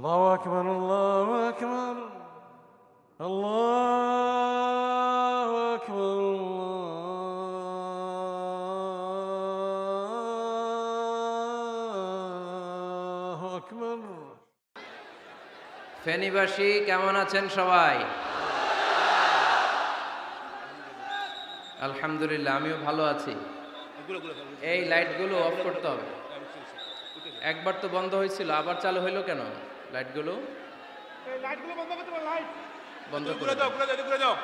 আল্লাহু আকবার, আল্লাহু আকবার, আল্লাহু আকবার, আল্লাহু আকবার। ফেনীবাসী কেমন আছেন সবাই? আলহামদুলিল্লাহ, আমিও ভালো আছি। এই লাইটগুলো অফ করতে হবে। একবার তো বন্ধ হয়েছিল, আবার চালু হইলো কেন? লাইটগুলো বন্ধ করে দাও।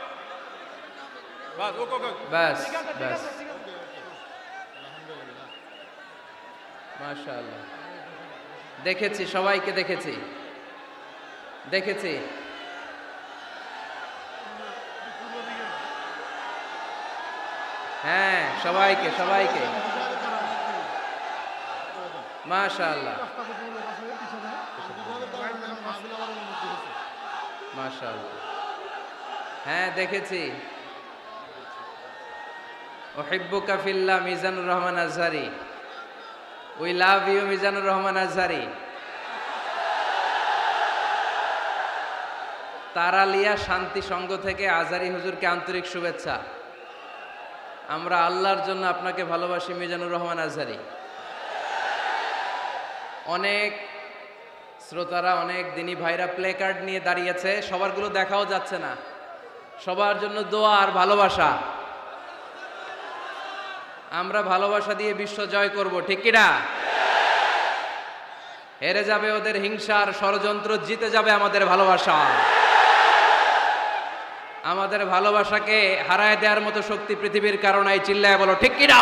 ব্যাস ব্যাস, মাশাআল্লাহ। দেখেছি, সবাইকে দেখেছি। হ্যাঁ, সবাইকে মাশাআল্লাহ মাশাআল্লাহ। হ্যাঁ, দেখেছি। উহিব্বুকা ফিল্লাহ, Mizanur Rahman Azhari. We love you, Mizanur Rahman Azhari. Taralia Shanti Sangha থেকে আজহারি হুজুরকে আন্তরিক শুভেচ্ছা। আমরা আল্লাহর জন্য আপনাকে ভালোবাসি, মিজানুর রহমান আজহারি। অনেক শ্রোতারা, অনেক দিনী ভাইরা প্লে কার্ড নিয়ে দাঁড়িয়েছে, সবারগুলো দেখাও যাচ্ছে না। সবার জন্য দোয়া আর ভালোবাসা। আমরা ভালোবাসা দিয়ে বিশ্ব জয় করব, ঠিক কিনা? হেরে যাবে ওদের হিংসার ষড়যন্ত্র, জিতে যাবে আমাদের ভালোবাসা। আমাদের ভালোবাসাকে হারায় দেওয়ার মতো শক্তি পৃথিবীর কারণে, চিল্লায় বলো ঠিক কিনা?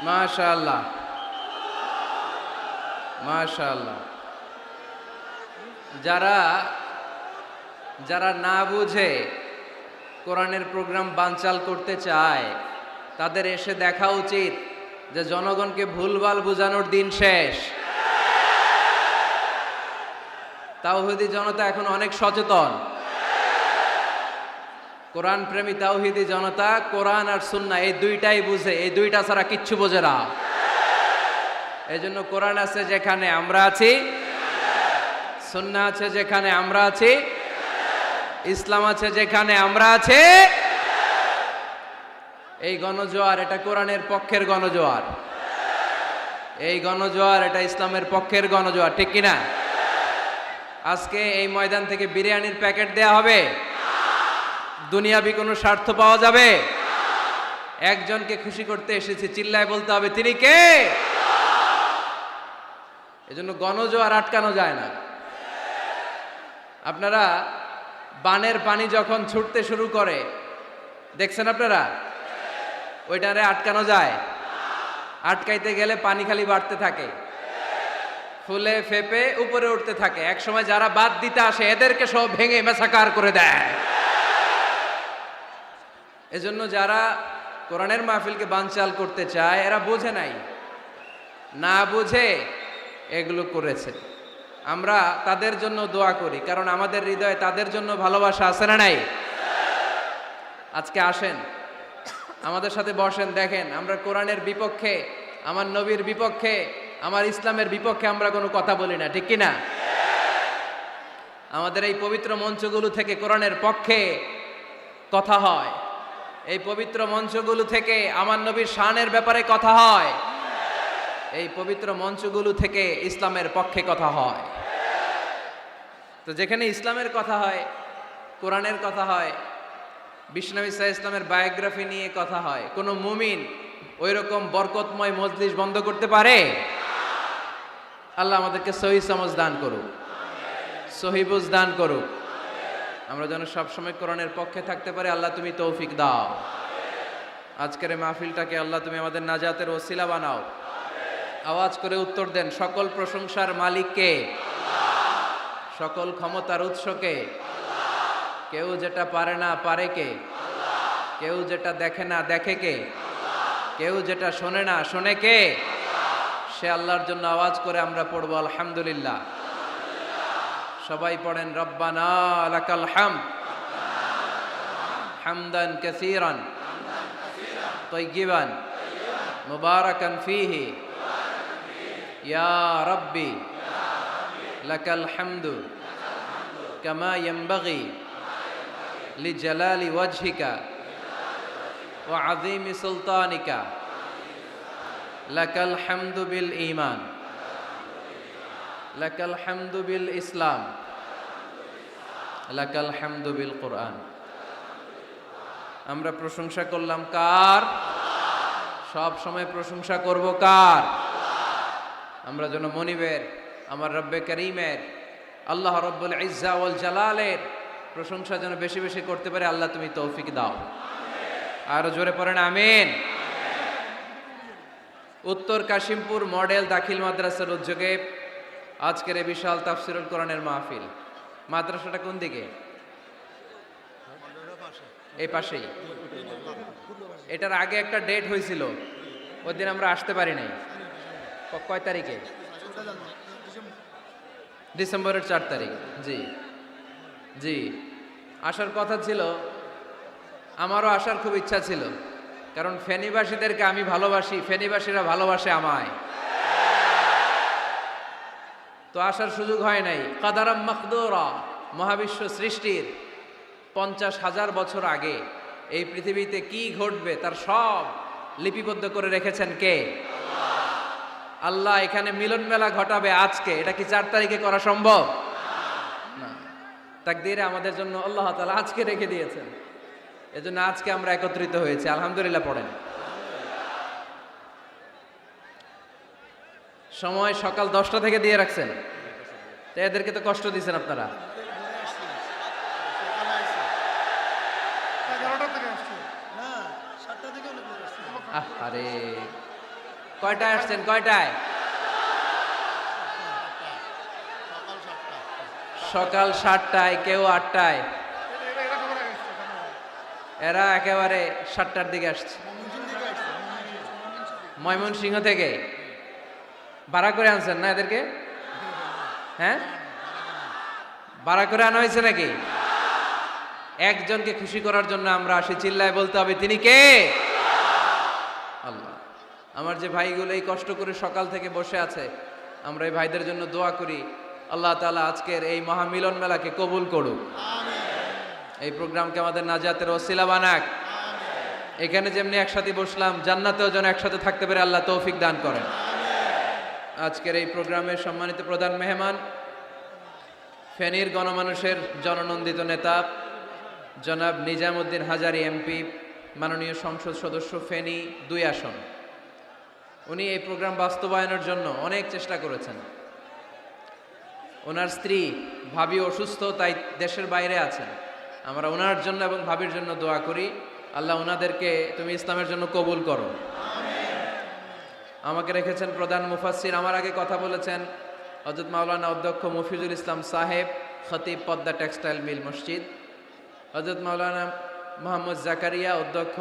মাশাআল্লাহ মাশাআল্লাহ। যারা না বুঝে কোরআনের প্রোগ্রাম বানচাল করতে চায়, তাদের এসে দেখা উচিত যে জনগণকে ভুলভাল বোঝানোর দিন শেষ। তাওহীদি জনতা এখন অনেক সচেতন। কোরআন প্রেমী তাওহীদি জনতা কোরআন আর সুন্নাহ এই দুইটাই বুঝে, এই দুইটা ছাড়া কিচ্ছু বোঝে না। এই জন্য কোরআন আছে যেখানে আমরা আছি, সুন্নাহ আছে যেখানে আমরা আছি, ইসলাম আছে যেখানে আমরা আছি। এই গণজোয়ার, এটা কোরআনের পক্ষের গণজোয়ার। এই গণজোয়ার, এটা ইসলামের পক্ষের গণজোয়ার, ঠিক কিনা? আজকে এই ময়দান থেকে বিরিয়ানির প্যাকেট দেয়া হবে? দুনিয়াবি কোনো স্বার্থ পাওয়া যাবে? একজনকে খুশি করতে এসেছি, চিল্লায় বলতে হবে তিনি কে? এজন্য গণজোয়ার আটকানো যায় না। আপনারা বানের পানি যখন ছুটতে শুরু করে দেখছেন আপনারা? ওইটারে আটকানো যায়? আটকাইতে গেলে পানি খালি বাড়তে থাকে, ফুলে ফেপে উপরে উঠতে থাকে। একসময় যারা বাদ দিতে আসে এদেরকে সব ভেঙে মেসাকার করে দেয়। এজন্য যারা কোরআনের মাহফিলকে বানচাল করতে চায়, এরা বোঝে নাই, না বুঝে এগুলো করেছে। আমরা তাদের জন্য দোয়া করি, কারণ আমাদের হৃদয়ে তাদের জন্য ভালোবাসা আছে না নাই? আজকে আসেন, আমাদের সাথে বসেন, দেখেন আমরা কোরআনের বিপক্ষে, আমার নবীর বিপক্ষে, আমার ইসলামের বিপক্ষে আমরা কোনো কথা বলি না, ঠিক কিনা? আমাদের এই পবিত্র মঞ্চগুলো থেকে কোরআনের পক্ষে কথা হয়। এই পবিত্র মঞ্চগুলো থেকে আমার নবীর শানের ব্যাপারে কথা হয়। এই পবিত্র মঞ্চগুলো থেকে ইসলামের পক্ষে কথা হয়। তো যেখানে ইসলামের কথা হয়, কোরআনের কথা হয়, বিশ্বনবী সাল্লাল্লাহু আলাইহি ইসলামের বায়োগ্রাফি নিয়ে কথা হয়, কোনো মুমিন ওই রকম বরকতময় মজলিস বন্ধ করতে পারে? আল্লাহ আমাদেরকে সহি সমঝ দান করুক, সহি বুঝ দান করুক। আমরা যেন সবসময় কোরআনের পক্ষে থাকতে পারি। আল্লাহ তুমি তৌফিক দাও। আজকের এই মাহফিলটাকে আল্লাহ তুমি আমাদের নাজাতের ওসিলা বানাও। আওয়াজ করে উত্তর দেন, সকল প্রশংসার মালিক কে? সকল ক্ষমতার উৎস কে? কেউ যেটা পারে না পারে কে? কেউ যেটা দেখে না দেখে কে? কেউ যেটা শোনে না শোনে কে? সে আল্লাহর জন্য আওয়াজ করে আমরা পড়বো আলহামদুলিল্লাহ। সবাই পড়েন, রব্বানা লাকাল হামদ হামদান কাসীরান তাইয়িবান মুবারাকান ফীহি ইয়া রাব্বি লাকাল হামদু কামা ইয়ানবাগি লিজালালি ওয়াজহিকা ওয়া আযীমি সুলতানিকা লাকাল হামদু বিল ঈমান লাকাল হামদু বিল ইসলাম লাকাল হামদু বিল কুরআন। আমরা প্রশংসা করলাম কার? সব সময় প্রশংসা করব কার? আমরা যেন মনিবের, আমার রব্বে করিমের, আল্লাহ রব্বুল ইজ্জা ওয়াল জালালের প্রশংসা যেন বেশি বেশি করতে পারে। আল্লাহ তুমি তৌফিক দাও। আরো জোরে পড়েন আমিন। উত্তর কাশিমপুর মডেল দাখিল মাদ্রাসার উদ্যোগে আজকের এই বিশাল তাফসিরুল কোরআনের মাহফিল। মাদ্রাসাটা কোন দিকে? এই পাশেই। এটার আগে একটা ডেট হয়েছিল, ওই দিন আমরা আসতে পারি নাই। কয় তারিখে? ডিসেম্বরের 4 তারিখ। জি জি, আসার কথা ছিল, আমারও আসার খুব ইচ্ছা ছিল, কারণ ফেনীবাসীদেরকে আমি ভালোবাসি, ফেনীবাসীরা ভালোবাসে আমায়। তো আসার সুযোগ হয় নাই। কাদারাম মাকদুরা, মহাবিশ্ব সৃষ্টির 50,000 বছর আগে এই পৃথিবীতে কি ঘটবে তার সব লিপিবদ্ধ করে রেখেছেন কে? আল্লাহ এখানে মিলন মেলা ঘটাবে আজকে। এটা কি 4 তারিখে করা সম্ভব? না, তাকদীরে আমাদের জন্য আল্লাহ তাআলা আজকে রেখে দিয়েছেন। এজন্য আজকে আমরা একত্রিত হয়েছি। আলহামদুলিল্লাহ পড়েন। সময় সকাল 10টা থেকে দিয়ে রাখছেন, তো এদেরকে তো কষ্ট দিয়েছেন আপনারা। আরে কয়টায় আসছেন? কয়টায়? সকাল 7টায়, কেউ 8টায়। এরা একেবারে 7টার দিকে আসছে। ময়মনসিংহ থেকে ভাড়া করে আনছেন না এদেরকে? হ্যাঁ, ভাড়া করে আনা হয়েছে নাকি? একজনকে খুশি করার জন্য আমরা আসি। চিল্লায় বলতে হবে, তিনি কে? আল্লাহ। আমার যে ভাইগুলো এই কষ্ট করে সকাল থেকে বসে আছে, আমরা এই ভাইদের জন্য দোয়া করি, আল্লাহ তাআলা আজকের এই মহামিলন মেলাকে কবুল করুক। এই প্রোগ্রামকে আমাদের নাজাতের ওসিলা বানাক। এখানে যেমনি একসাথে বসলাম, জান্নাতেও যেন একসাথে থাকতে পারে আল্লাহ তৌফিক দান করেন। আজকের এই প্রোগ্রামের সম্মানিত প্রধান মেহমান, ফেনীর গণমানুষের জননন্দিত নেতা জনাব নিজামউদ্দিন হাজারী এমপি, মাননীয় সংসদ সদস্য ফেনী 2 আসন। উনি এই প্রোগ্রাম বাস্তবায়নের জন্য অনেক চেষ্টা করেছেন। ওনার স্ত্রী ভাবি অসুস্থ, তাই দেশের বাইরে আছেন। আমরা ওনার জন্য এবং ভাবির জন্য দোয়া করি, আল্লাহ ওনাদেরকে তুমি ইসলামের জন্য কবুল করো। আমাকে রেখেছেন প্রধান মুফাসসির। আমার আগে কথা বলেছেন হযরত মাওলানা অধ্যক্ষ মফিজুল ইসলাম সাহেব, খতিব পদ্মা টেক্সটাইল মিল মসজিদ। হযরত মাওলানা মোহাম্মদ জাকারিয়া, অধ্যক্ষ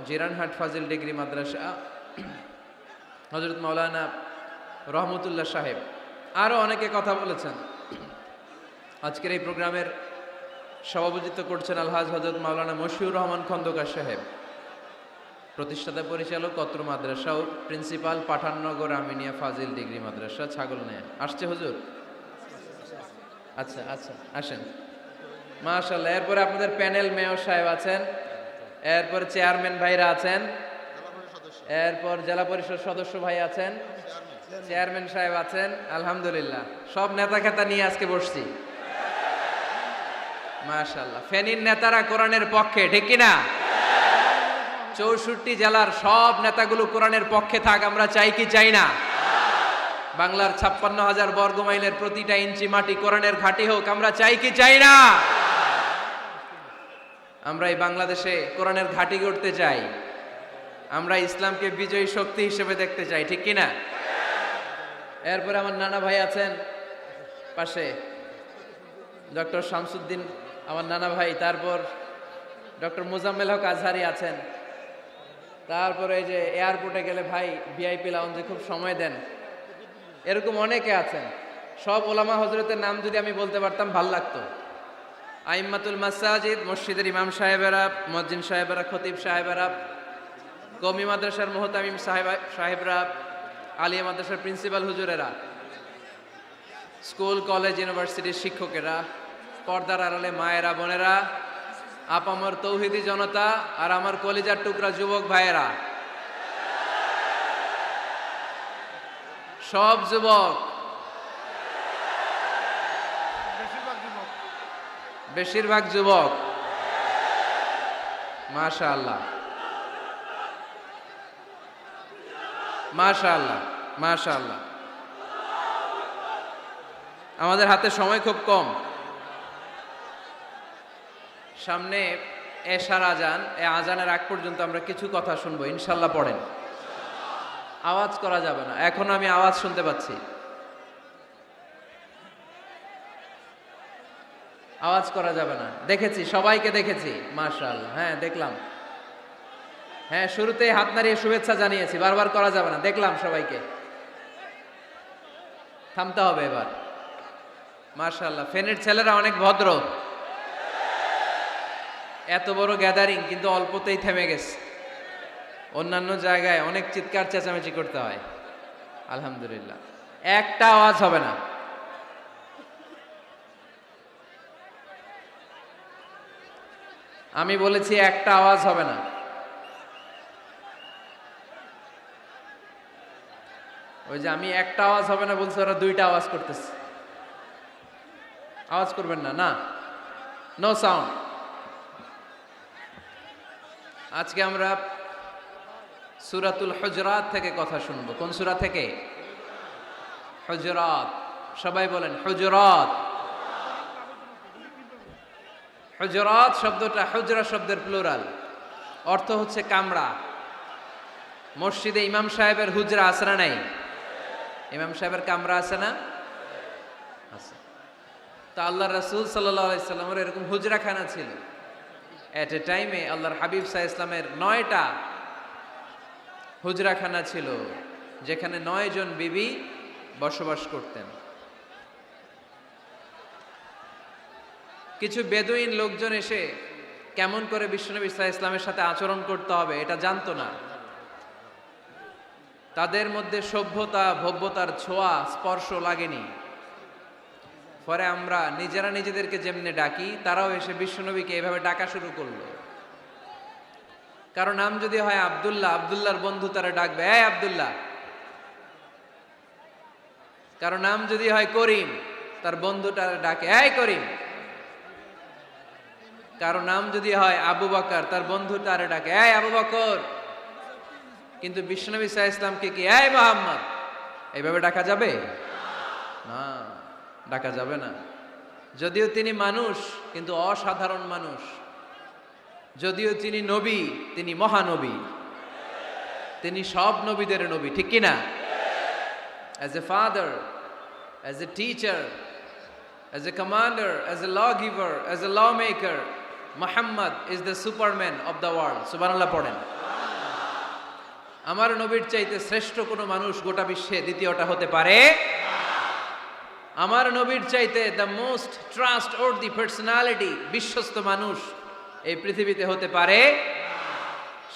জিরানহাট ফাজিল ডিগ্রি মাদ্রাসা। হযরত মাওলানা রহমতুল্লাহ সাহেব, আরও অনেকে কথা বলেছেন। আজকের এই প্রোগ্রামের সভাপতিত্ব করছেন আলহাজ হযরত মাওলানা মশিউর রহমান খন্দকার সাহেব, প্রতিষ্ঠাতা পরিচালক অত্র মাদ্রাসা ও প্রিন্সিপাল পাঠাননগর আমিনিয়া ফাজিল ডিগ্রি মাদ্রাসা ছাগলনাইয়া। আসছে হুজুর? আচ্ছা আচ্ছা, আসেন। মাশাআল্লাহ। এরপরে আপনাদের প্যানেল মেয়র সাহেব আছেন, এরপর চেয়ারম্যান ভাইরা আছেন, এরপর জেলা পরিষদ সদস্য ভাই আছেন, চেয়ারম্যান সাহেব আছেন। আলহামদুলিল্লাহ, সব নেতা খেতা নিয়ে আজকে বসছি। মাশাআল্লাহ। ফেনীর নেতারা কোরআনের পক্ষে, ঠিক কিনা? 64 জেলার সব নেতাগুলো কোরআনের পক্ষে থাক, আমরা চাই কি চাই না? বাংলার 56,000 বর্গ মাইলের প্রতিটা ইঞ্চি মাটি কোরআনের ঘাঁটি হোক, আমরা চাই কি চাই না? আমরা এই বাংলাদেশে কোরআনের ঘাঁটি গড়তে চাই। আমরা ইসলামকে বিজয়ী শক্তি হিসেবে দেখতে চাই, ঠিক কিনা? এরপরে আমার নানা ভাই আছেন পাশে, ডক্টর শামসুদ্দিন আমার নানা ভাই, তারপর ডক্টর মোজাম্মেল হক আজহারি আছেন, তারপরে এই যে এয়ারপোর্টে গেলে ভাই ভিআইপি লাউঞ্জে খুব সময় দেন, এরকম অনেকে আছেন। সব ওলামা হজরতের নাম যদি আমি বলতে পারতাম ভাল লাগতো। আইম্মাতুল মাসাজিদ, মসজিদের ইমাম সাহেবেরা, মুয়াজ্জিন সাহেবেরা, খতিব সাহেবেরা, কওমি মাদ্রাসার মুহতামিম সাহেবরা, আলিয়া মাদ্রাসার প্রিন্সিপাল হুজুরেরা, স্কুল কলেজ ইউনিভার্সিটির শিক্ষকেরা, পর্দার আড়ালে মায়েরা বোনেরা, আপামর তৌহিদি জনতা, আর আমার কলিজার টুকরা যুবক ভাইয়েরা, সব যুবক, বেশিরভাগ যুবক, মাশাআল্লাহ মাশাআল্লাহ মাশাআল্লাহ। আমাদের হাতে সময় খুব কম, সামনে এশার আজান, এই আজানের আগ পর্যন্ত আমরা কিছু কথা শুনবো ইনশাল্লাহ। পড়েন, আওয়াজ করা যাবে না, এখন আমি আওয়াজ শুনতে পাচ্ছি, আওয়াজ করা যাবে না। দেখেছি, সবাইকে দেখেছি, মাশাআল্লাহ। হ্যাঁ দেখলাম, হ্যাঁ শুরুতেই হাত নাড়িয়ে শুভেচ্ছা জানিয়েছি, বারবার করা যাবে না, দেখলাম সবাইকে। থামতে হবে এবার। মাশাআল্লাহ, ফেনের ছেলেরা অনেক ভদ্র, এত বড় গ্যাদারিং কিন্তু অল্পতেই থেমে গেছে। অন্যান্য জায়গায় অনেক চিৎকার চেঁচামেচি করতে হয়, আলহামদুলিল্লাহ একটা আওয়াজ হবে না। আমি বলেছি একটা আওয়াজ হবে না। ওই যে আমি একটা আওয়াজ হবে না বলছি, ওরা দুইটা আওয়াজ করতেছে। আওয়াজ করবেন না, না, নো সাউন্ড। আজকে আমরা সূরাতুল হুজরাত থেকে কথা শুনবো। কোন সূরা থেকে? হুজরাত। সবাই বলেন হুজরাত। হুজরাত শব্দটা হুজরা শব্দের প্লুরাল, অর্থ হচ্ছে কামরা। মসজিদে ইমাম সাহেবের হুজরা আছে না নাই? ইমাম সাহেবের কামরা আছে না? আছে। তা আল্লাহ রাসূল সাল্লাল্লাহু আলাইহি সাল্লামের এরকম হুজরাখানা ছিল। এট এ টাইমে আল্লাহর হাবিব সাল্লাল্লাহু আলাইহি ইসলামের 9টা হুজরাখানা ছিল, যেখানে 9 জন বিবি বসবাস করতেন। কিছু বেদুইন লোকজন এসে কেমন করে বিশ্বনবী সাল্লাল্লাহু আলাইহি ইসলামের সাথে আচরণ করতে হবে এটা জানতো না। তাদের মধ্যে সভ্যতা ভব্যতার ছোঁয়া স্পর্শ লাগেনি। পরে আমরা নিজেরা নিজেদেরকে যেমনে ডাকি, তারাও এসে বিশ্বনবীকে এভাবে ডাকা শুরু করলো। কারণ নাম যদি হয় আব্দুল্লাহ, আব্দুল্লাহর বন্ধু তারা ডাকবে এই আব্দুল্লাহ। কারণ নাম যদি হয় করিম, তার বন্ধু তারা ডাকে এই করিম। কারো নাম যদি হয় আবু বকর, তার বন্ধু তারে ডাকে এই আবু বকর। কিন্তু বিশ্বনবী সাল্লাল্লাহু আলাইহি ইসলামকে কি এই মুহাম্মদ এইভাবে ডাকা যাবে? না, ডাকা যাবে না। যদিও তিনি মানুষ, কিন্তু অসাধারণ মানুষ। যদিও তিনি নবী, তিনি মহানবী, তিনি সব নবীদের নবী, ঠিক কি না? As a father, as a teacher, as a commander, as a lawgiver, as a lawmaker, Muhammad is the superman of the world. সুবহানাল্লাহ পড়েন। আমার নবীর চাইতে শ্রেষ্ঠ কোনো মানুষ গোটা বিশ্বে দ্বিতীয়টা হতে পারে? আমার নবীর চাইতে দ্য মোস্ট ট্রাস্টওয়ার্দি পার্সোনালিটি, বিশ্বস্ত মানুষ এই পৃথিবীতে হতে পারে?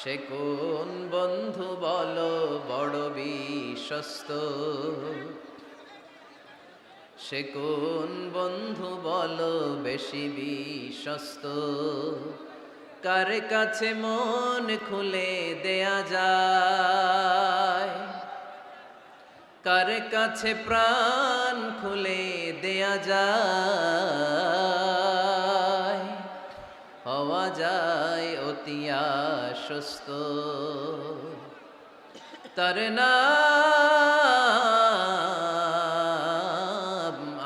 সে কোন বন্ধু বলো বড় বিশ্বস্ত, সে কোন বন্ধু বলো বেশি বিশ্বস্ত, কার কাছে মন খুলে দেয়া যায়, কার কাছে প্রাণ খুলে দেয়া যায়, হওয়া যায় অতি আশ্বস্ত, তার নাম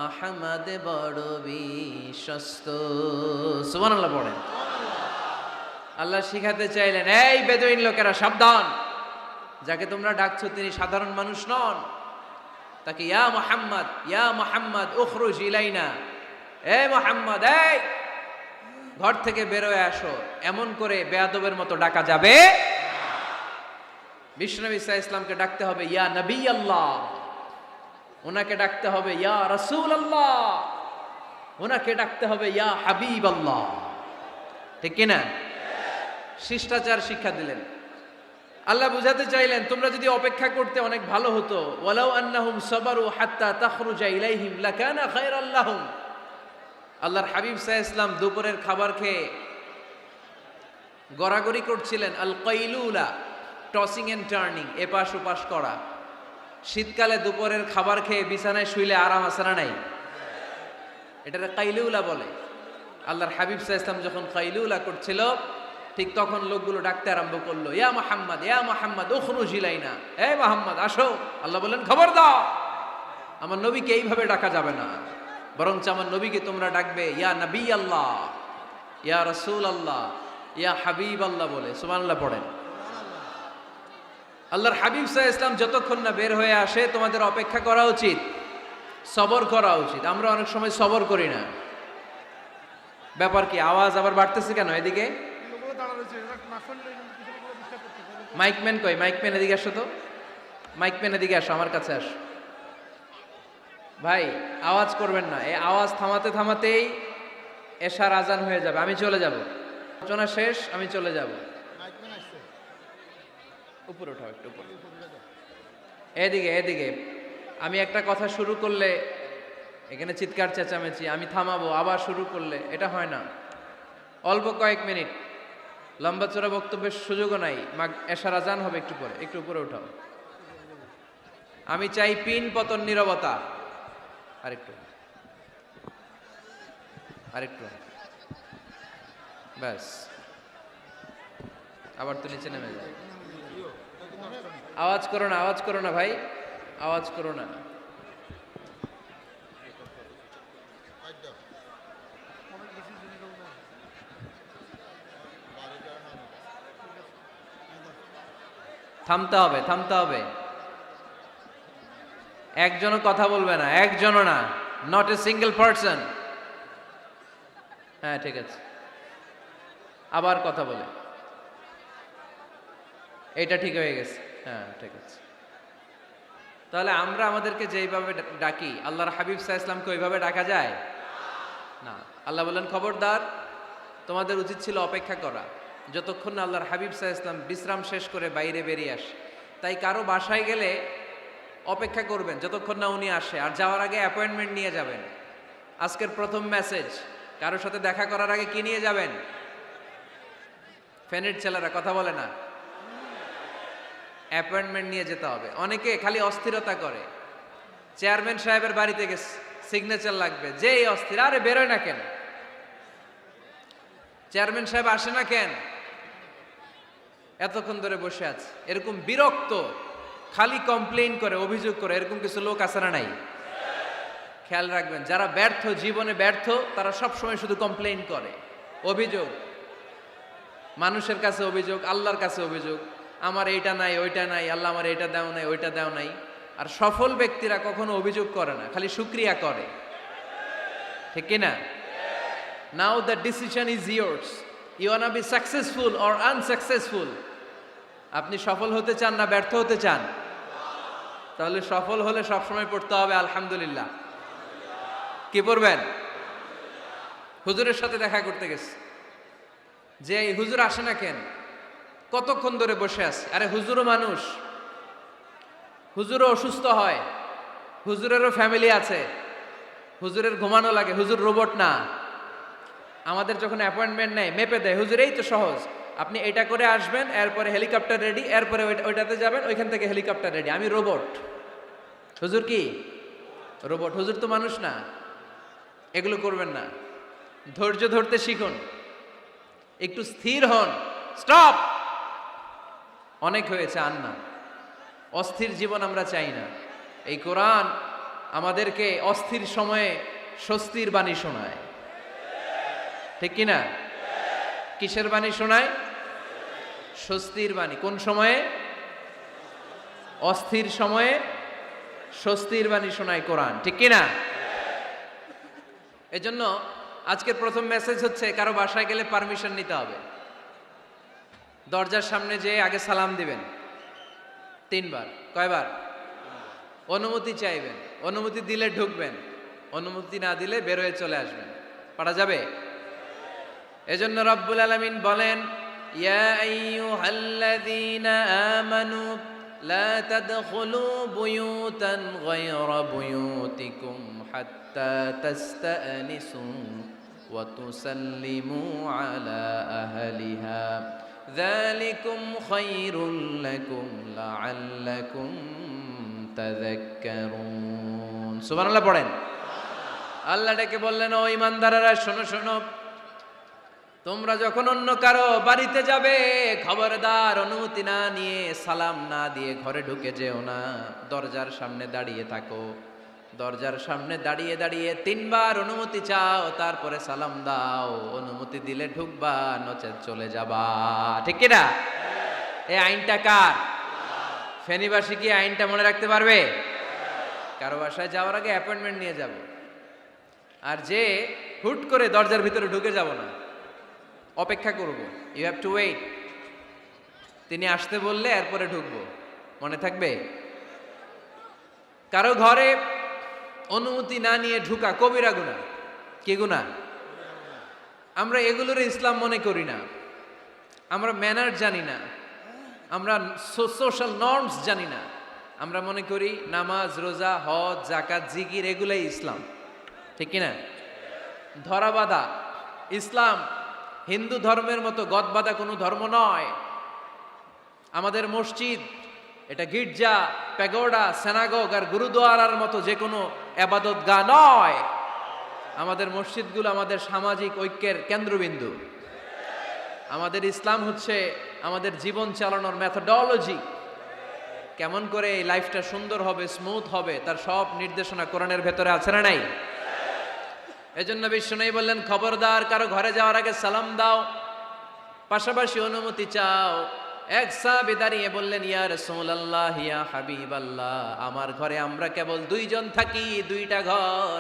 আহমদ বড় বিশ্বস্ত। সুবহানাল্লাহ পড়েন। আল্লাহ শিখাতে চাইলেন এই বেদুইন লোকেরা সাবধান, যাকে তোমরা ডাকছো তিনি সাধারণ মানুষ নন, তাকে ইয়া মুহাম্মদ উখরুজ ইলাইনা, এ মুহাম্মদ, এই ঘর থেকে বের হয়ে আসো, এমন করে বেয়াদবের মতো ডাকা যাবে। বিশ্বনবী সাল্লাল্লাহু আলাইহি ইসলামকে ডাকতে হবে ইয়া নবী আল্লাহ, ওনাকে ডাকতে হবে ইয়া রাসূল আল্লাহ, ওনাকে ডাকতে হবে ইয়া হাবিব আল্লাহ। ঠিক কিনা? শিষ্টাচার শিক্ষা দিলেন। আল্লাহ বুঝাতে চাইলেন তোমরা যদি অপেক্ষা করতে অনেক ভালো হতো। ওয়ালাউ আন্নাহুম সাবারু হাত্তা তাখরুজা ইলাইহিম লাকানা খায়রাল লাহুম। আল্লাহর হাবিব সাল্লাল্লাহু আলাইহি ওয়াসাল্লাম দুপুরের খাবার খেয়ে গড়াগড়ি করছিলেন। আল কাইলুলা, টসিং এন্ড টার্নিং, এপাশ ওপাশ করা। শীতকালে দুপুরের খাবার খেয়ে বিছানায় শুইলে আরাম আছে না নাই? এটারে কাইলুলা বলে। আল্লাহর হাবিব সাল্লাল্লাহু আলাইহি ওয়াসাল্লাম যখন কাইলুলা করছিল, ঠিক তখন লোকগুলো ডাকতে আরম্ভ করলো ইয়া মুহাম্মদ উখরুজ ইলাইনা, এ মুহাম্মদ আসো। আল্লাহ বললেন খবর দাও, আমার নবীকে এইভাবে ডাকা যাবে না, বরঞ্চ আমার নবীকে তোমরা ডাকবে ইয়া নবী আল্লাহ, ইয়া রাসূল আল্লাহ, ইয়া হাবিব আল্লাহ বলে। সুবহানাল্লাহ পড়েন। আল্লাহর হাবিব সাল্লাল্লাহু আলাইহি ওয়াসাল্লাম যতক্ষণ না বের হয়ে আসে তোমাদের অপেক্ষা করা উচিত, সবর করা উচিত। আমরা অনেক সময় সবর করি না। ব্যাপার কি? আওয়াজ আবার বাড়তেছে কেন? এদিকে মাইকম্যান কই? মাইকম্যান এদিকে আসো তো, মাইকম্যান এদিকে আসো, আমার কাছে আসো। ভাই আওয়াজ করবেন না, এই আওয়াজ থামাতে থামাতেই এশার আজান হয়ে যাবে, আমি চলে যাব, আলোচনা শেষ, আমি চলে যাব। উপরে উঠাও, একটু উপরে, এদিকে এদিকে। আমি একটা কথা শুরু করলে এখানে চিৎকার চেঁচামেচি, আমি থামাবো, আবার শুরু করলে এটা হয় না। অল্প কয়েক মিনিট, লম্বা চড়া বক্তব্যের সুযোগও নাই। এশার আজান হবে একটু পরে, একটু উপরে উঠাও। আমি চাই পিন পতন নীরবতা। আরেকটু আরেকটু, ব্যাস। আবার তো নিচে নেমে যায়। আওয়াজ করো না, আওয়াজ করো না ভাই, আওয়াজ করো না। থামতে হবে, থামতে হবে। একজনও কথা বলবে না, একজনও না, নট এ সিঙ্গেল পারসন। হ্যাঁ ঠিক আছে, আবার কথা বলে, এটা ঠিক হয়ে গেছে। হ্যাঁ ঠিক আছে। তাহলে আমরা আমাদেরকে যেইভাবে ডাকি, আল্লাহর হাবিব সাল্লাল্লাহু আলাইহি ওয়াসাল্লামকে ওইভাবে ডাকা যায় না। আল্লাহ বললেন খবরদার, তোমাদের উচিত ছিল অপেক্ষা করা, যতক্ষণ না আল্লাহর হাবিব সাল্লাল্লাহু আলাইহি ওয়াসাল্লাম বিশ্রাম শেষ করে বাইরে বেরিয়ে আসে। তাই কারো বাসায় গেলে অপেক্ষা করবেন যতক্ষণ না উনি আসে, আর যাওয়ার আগে অ্যাপয়েন্টমেন্ট নিয়ে যাবেন। আজকের প্রথম মেসেজ, কারোর সাথে দেখা করার আগে কি নিয়ে যাবেন? ফ্যানের ছেলেরা কথা বলে না, অ্যাপয়েন্টমেন্ট নিয়ে যেতে হবে। অনেকে খালি অস্থিরতা করে, চেয়ারম্যান সাহেবের বাড়িতে গেছে, সিগনেচার লাগবে, যেই অস্থির, আরে বেরোয় না কেন? চেয়ারম্যান সাহেব আসে না কেন? এতক্ষণ ধরে বসে আছে। এরকম বিরক্ত, খালি কমপ্লেইন করে, অভিযোগ করে, এরকম কিছু লোক আছে না নাই? খেয়াল রাখবেন, যারা ব্যর্থ, জীবনে ব্যর্থ, তারা সবসময় শুধু কমপ্লেইন করে, অভিযোগ। মানুষের কাছে অভিযোগ, আল্লাহর কাছে অভিযোগ, আমার এইটা নাই, ওইটা নাই, আল্লাহ আমার এইটা দাও নাই, ওইটা দাও নাই। আর সফল ব্যক্তিরা কখনো অভিযোগ করে না, খালি শুকরিয়া করে। ঠিক কিনা? Now the decision is yours, you wanna be successful or unsuccessful. আপনি সফল হতে চান না ব্যর্থ হতে চান? তাহলে সফল হলে সবসময় পড়তে হবে আলহামদুলিল্লাহ। কি পড়বেন? হুজুরের সাথে দেখা করতে গেছে, যে এই হুজুর আসে না কেন, কতক্ষণ ধরে বসে আছে। আরে হুজুরও মানুষ, হুজুরও অসুস্থ হয়, হুজুরেরও ফ্যামিলি আছে, হুজুরের ঘুমানো লাগে, হুজুর রোবট না। আমাদের যখন অ্যাপয়েন্টমেন্ট নেয় মেপে দেয়, হুজুর এই তো সহজ, আপনি এটা করে আসবেন, এরপরে হেলিকপ্টার রেডি, এরপরে ওইটাতে যাবেন, ওইখান থেকে হেলিকপ্টার রেডি। আমি রোবট, হুজুর কি রোবট? হুজুর তো মানুষ না। এগুলো করবেন না, ধৈর্য ধরতে শিখুন, একটু স্থির হন। স্টপ, অনেক হয়েছে, আর না। অস্থির জীবন আমরা চাই না। এই কোরআন আমাদেরকে অস্থির সময়ে স্বস্তির বাণী শোনায়। ঠিক কিনা? কিসের বাণী শোনায়? স্বস্তির বাণী। কোন সময়ে? অস্থির সময়ে স্বস্তির বাণী শোনায় কোরআন, ঠিক কিনা? এজন্য আজকের প্রথম মেসেজ হচ্ছে, কারো বাসায় গেলে পারমিশন নিতে হবে। দরজার সামনে যেয়ে আগে সালাম দিবেন 3 বার। কয়বার? অনুমতি চাইবেন, অনুমতি দিলে ঢুকবেন, অনুমতি না দিলে বের হয়ে চলে আসবেন। পারা যাবে? এজন্য রব্বুল আলামিন বলেন, ইয়া আইয়ুহাল্লাযীনা আমানু লা তাদখুলু বুয়ুতান গায়রা বুয়ুতিকুম হাত্তা তাস্তানিসু ওয়া তুসাল্লিমু আলা আহলিহা যালিকুম খায়রুল লাকুম লাআল্লাকুম তাযাক্কারুন। সুবহানাল্লাহ পড়েন। আল্লাহ ডেকে বললেন, ও ঈমানদারেরা শোনো শোনো, তোমরা যখন অন্য কারো বাড়িতে যাবে, খবরদার অনুমতি না নিয়ে, সালাম না দিয়ে ঘরে ঢুকে যেও না। দরজার সামনে দাঁড়িয়ে থাকো, দরজার সামনে দাঁড়িয়ে দাঁড়িয়ে 3 বার অনুমতি চাও, তারপরে সালাম দাও। অনুমতি দিলে ঢুকবা, নচেত চলে যাবা, ঠিক কিনা? এই আইনটা কার? ফেনীবাসী কি আইনটা মনে রাখতে পারবে? কারো বাসায় যাওয়ার আগে অ্যাপয়েন্টমেন্ট নিয়ে যাব, আর যে হুট করে দরজার ভিতরে ঢুকে যাব না, অপেক্ষা করব। You have to wait. তিনি আসতে বললে এরপরে ঢুকবো, মনে থাকবে? কারো ঘরে অনুমতি না নিয়ে ঢুকা কবিরা গুনাহ। কি গুনাহ? আমরা এগুলোর ইসলাম মনে করি না, আমরা ম্যানার জানি না, আমরা সোশ্যাল নর্মস জানি না। আমরা মনে করি নামাজ, রোজা, হজ, যাকাত, জিকির এগুলাই ইসলাম, ঠিক কিনা? ধরাবাঁধা ইসলাম হিন্দু ধর্মের মতো গদবাঁধা কোনো ধর্ম নয়। আমাদের মসজিদ এটা গির্জা, প্যাগোডা, সিনাগগ আর গুরুদুয়ারার মতো যে কোনো ইবাদতগাহ নয়। আমাদের মসজিদগুলো আমাদের সামাজিক ঐক্যের কেন্দ্রবিন্দু। আমাদের ইসলাম হচ্ছে আমাদের জীবন চালানোর মেথোডোলজি। কেমন করে এই লাইফটা সুন্দর হবে, স্মুথ হবে, তার সব নির্দেশনা কোরআনের ভেতরে আছে না নাই? এজন্য বিশ্বনবী বললেন, খবরদার কারো ঘরে যাওয়ার আগে সালাম দাও, পাশাপাশি অনুমতি চাও। এক সাহাবী দাঁড়িয়ে বললেন, ইয়া রাসূলুল্লাহ, ইয়া হাবিবাল্লাহ, আমার ঘরে আমরা কেবল 2 জন থাকি, 2টা ঘর।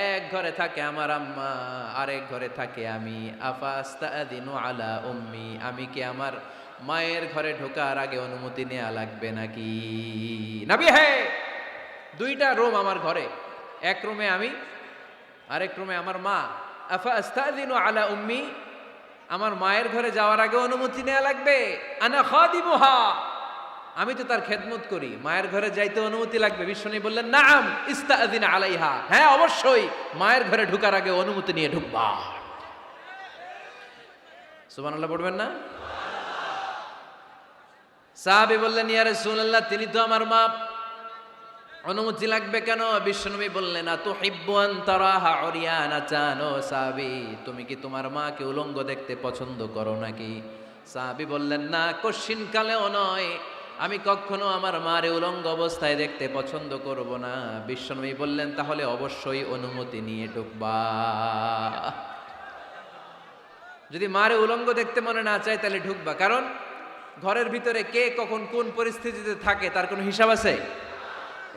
এক ঘরে থাকে আমার আম্মা, আরেক ঘরে থাকে আমি। আফাস্তাদিনু আলা উম্মি, আমি কি আমার মায়ের ঘরে ঢোকার আগে অনুমতি নেওয়া লাগবে নাকি? নবী, হ্যাঁ, 2টা রুম আমার ঘরে, এক রুমে আমি, আরেক রুমে আমার মা। আফাস্তাদিনু আলা উম্মি, আমার মায়ের ঘরে যাওয়ার আগে অনুমতি নেওয়া লাগবে? আনা খাদিমুহা, আমি তো তার খেদমত করি, মায়ের ঘরে যাইতে অনুমতি লাগবে? বিশ্বনবী বললেন, নাআম ইস্তাযিন আলাইহা, হ্যাঁ অবশ্যই মায়ের ঘরে ঢোকার আগে অনুমতি নিয়ে ঢুকবা। সুবহানাল্লাহ পড়বেন না? সাহাবী বললেন, ইয়া রাসূলুল্লাহ, তিনি তো আমার মা, অনুমতি লাগবে কেন? বিশ্বনবী বললেন, আতুহিব্বু আন তারাহা উরিয়ানাতান, ও সাহাবী, তুমি কি তোমার মাকে উলঙ্গ দেখতে পছন্দ করো নাকি? সাহাবী বললেন, না, কশ্চিনকালেও নয়, আমি কখনো আমার মারে উলঙ্গ অবস্থায় দেখতে পছন্দ করব না। বিশ্বনবী বললেন, তাহলে অবশ্যই অনুমতি নিয়ে ঢুকবা। যদি মারে উলঙ্গ দেখতে মনে না চায় তাহলে ঢুকবা, কারণ ঘরের ভিতরে কে কখন কোন পরিস্থিতিতে থাকে তার কোনো হিসাব আছে?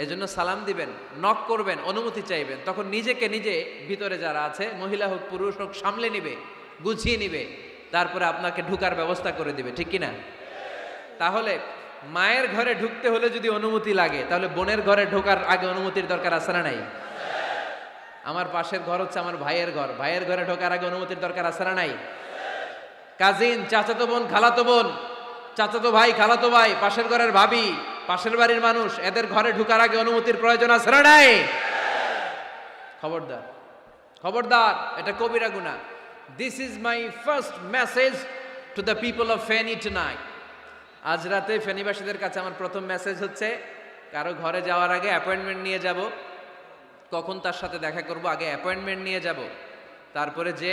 এজন্য সালাম দিবেন, নক করবেন, অনুমতি চাইবেন, তখন নিজেকে নিজে ভিতরে যারা আছে, মহিলা হোক পুরুষ হোক, সামলে নিবে, গুছিয়ে নিবে, তারপরে আপনাকে ঢুকার ব্যবস্থা করে দিবে, ঠিক কিনা? তাহলে মায়ের ঘরে ঢুকতে হলে যদি অনুমতি লাগে, তাহলে বোনের ঘরে ঢোকার আগে অনুমতির দরকার আছে না নাই? আমার পাশের ঘর হচ্ছে আমার ভাইয়ের ঘর, ভাইয়ের ঘরে ঢোকার আগে অনুমতির দরকার আছে না নাই? কাজিন, চাচাতো বোন, খালাতো বোন, চাচাতো ভাই, খালাতো ভাই, পাশের ঘরের ভাবি, পাশের বাড়ির মানুষ, এদের ঘরে ঢোকার আগে অনুমতির প্রয়োজন আছে না নাই? খবরদার, খবরদার, এটা কবিরা গুনাহ। This is my first message to the people of Feni tonight. আজ রাতে ফেনীবাসীদের কাছে আমার প্রথম মেসেজ হচ্ছে, কারো ঘরে যাওয়ার আগে অ্যাপয়েন্টমেন্ট নিয়ে যাব। কখন তার সাথে দেখা করব, আগে অ্যাপয়েন্টমেন্ট নিয়ে যাব, তারপরে যে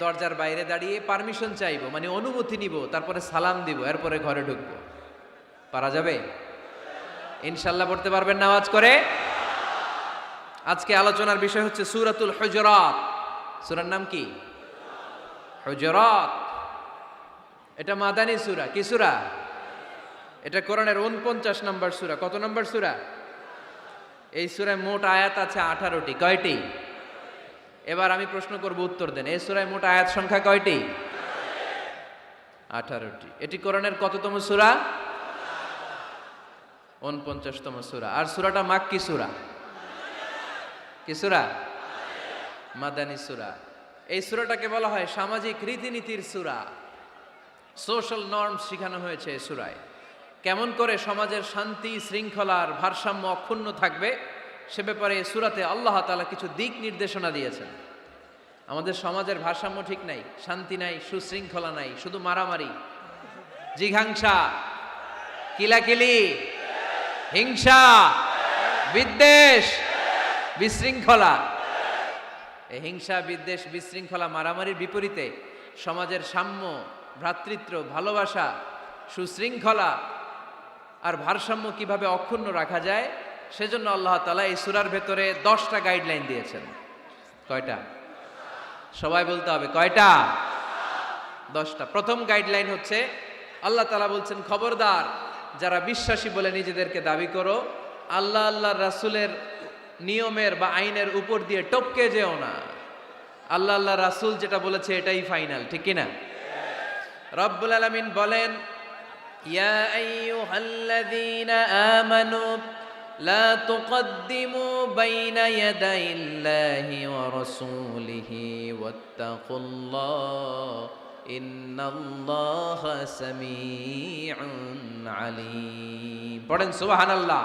দরজার বাইরে দাঁড়িয়ে পারমিশন চাইবো, মানে অনুমতি নিব, তারপরে সালাম দিব, এরপরে ঘরে ঢুকবো। পারা যাবে? ইনশাল্লাহ পড়তে পারবেন না আওয়াজ করে? আজকে আলোচনার বিষয় হচ্ছে সূরাতুল হুজুরাত। সূরার নাম কি? হুজুরাত। এটা মাদানী সূরা। কি সূরা? এটা কোরআনের 49 নম্বর সূরা। কত নম্বর সূরা? এই সূরায় মোট আয়াত আছে 18টি। কয়টি? এবার আমি প্রশ্ন করব, উত্তর দেন। এই সূরায় মোট আয়াত সংখ্যা কয়টি? 18টি। এটি কোরআনের কততম সূরা? 49তম সূরা। আর সূরাটা মাক্কি সূরা। কি সূরা? মাদানী সূরা। এই সূরাটাকে বলা হয় সামাজিক রীতিনীতির সূরা। সোশ্যাল নর্মস শেখানো হয়েছে এই সূরায়। কেমন করে সমাজের শান্তি শৃঙ্খলার ভারসাম্য অক্ষুণ্ণ থাকবে সে ব্যাপারে এই সূরাতে আল্লাহ তাআলা কিছু দিক নির্দেশনা দিয়েছেন। আমাদের সমাজের ভারসাম্য ঠিক নাই, শান্তি নাই, সুশৃঙ্খলা নাই, শুধু মারামারি, জিঘাংসা, কিলাকিলি, হিংসা, বিদ্বেষ, বিশৃঙ্খলা। এই হিংসা, বিদ্বেষ, বিশৃঙ্খলা, মারামারির বিপরীতে সমাজের সাম্য, ভ্রাতৃত্ব, ভালোবাসা, সুশৃঙ্খলা আর ভারসাম্য কিভাবে অক্ষুণ্ণ রাখা যায় সেজন্য আল্লাহ তাআলা এই সূরার ভেতরে 10টা গাইডলাইন দিয়েছেন। কয়টা? সবাই বলতে হবে, কয়টা? 10টা। প্রথম গাইডলাইন হচ্ছে আল্লাহ তাআলা বলছেন, খবরদার যারা বিশ্বাসী বলে নিজেদেরকে দাবি করো, আল্লাহ আল্লাহর রাসূলের নিয়মের বা আইনের উপর দিয়ে টপকে যেও না। আল্লাহ আল্লাহ রাসূল যেটা বলেছে এটাই ফাইনাল, ঠিক কি না? রব্বুল আলামিন বলেন, ইয়া আইয়ুহাল্লাযীনা আমানু লা তুকদ্দিমু বাইনা ইয়াদাইল্লাহি ওয়া রাসূলিহি ওয়াত্তাকুল্লাহ ইন্নাল্লাহা সামিউন আলীম। পড়েন সুবহানাল্লাহ।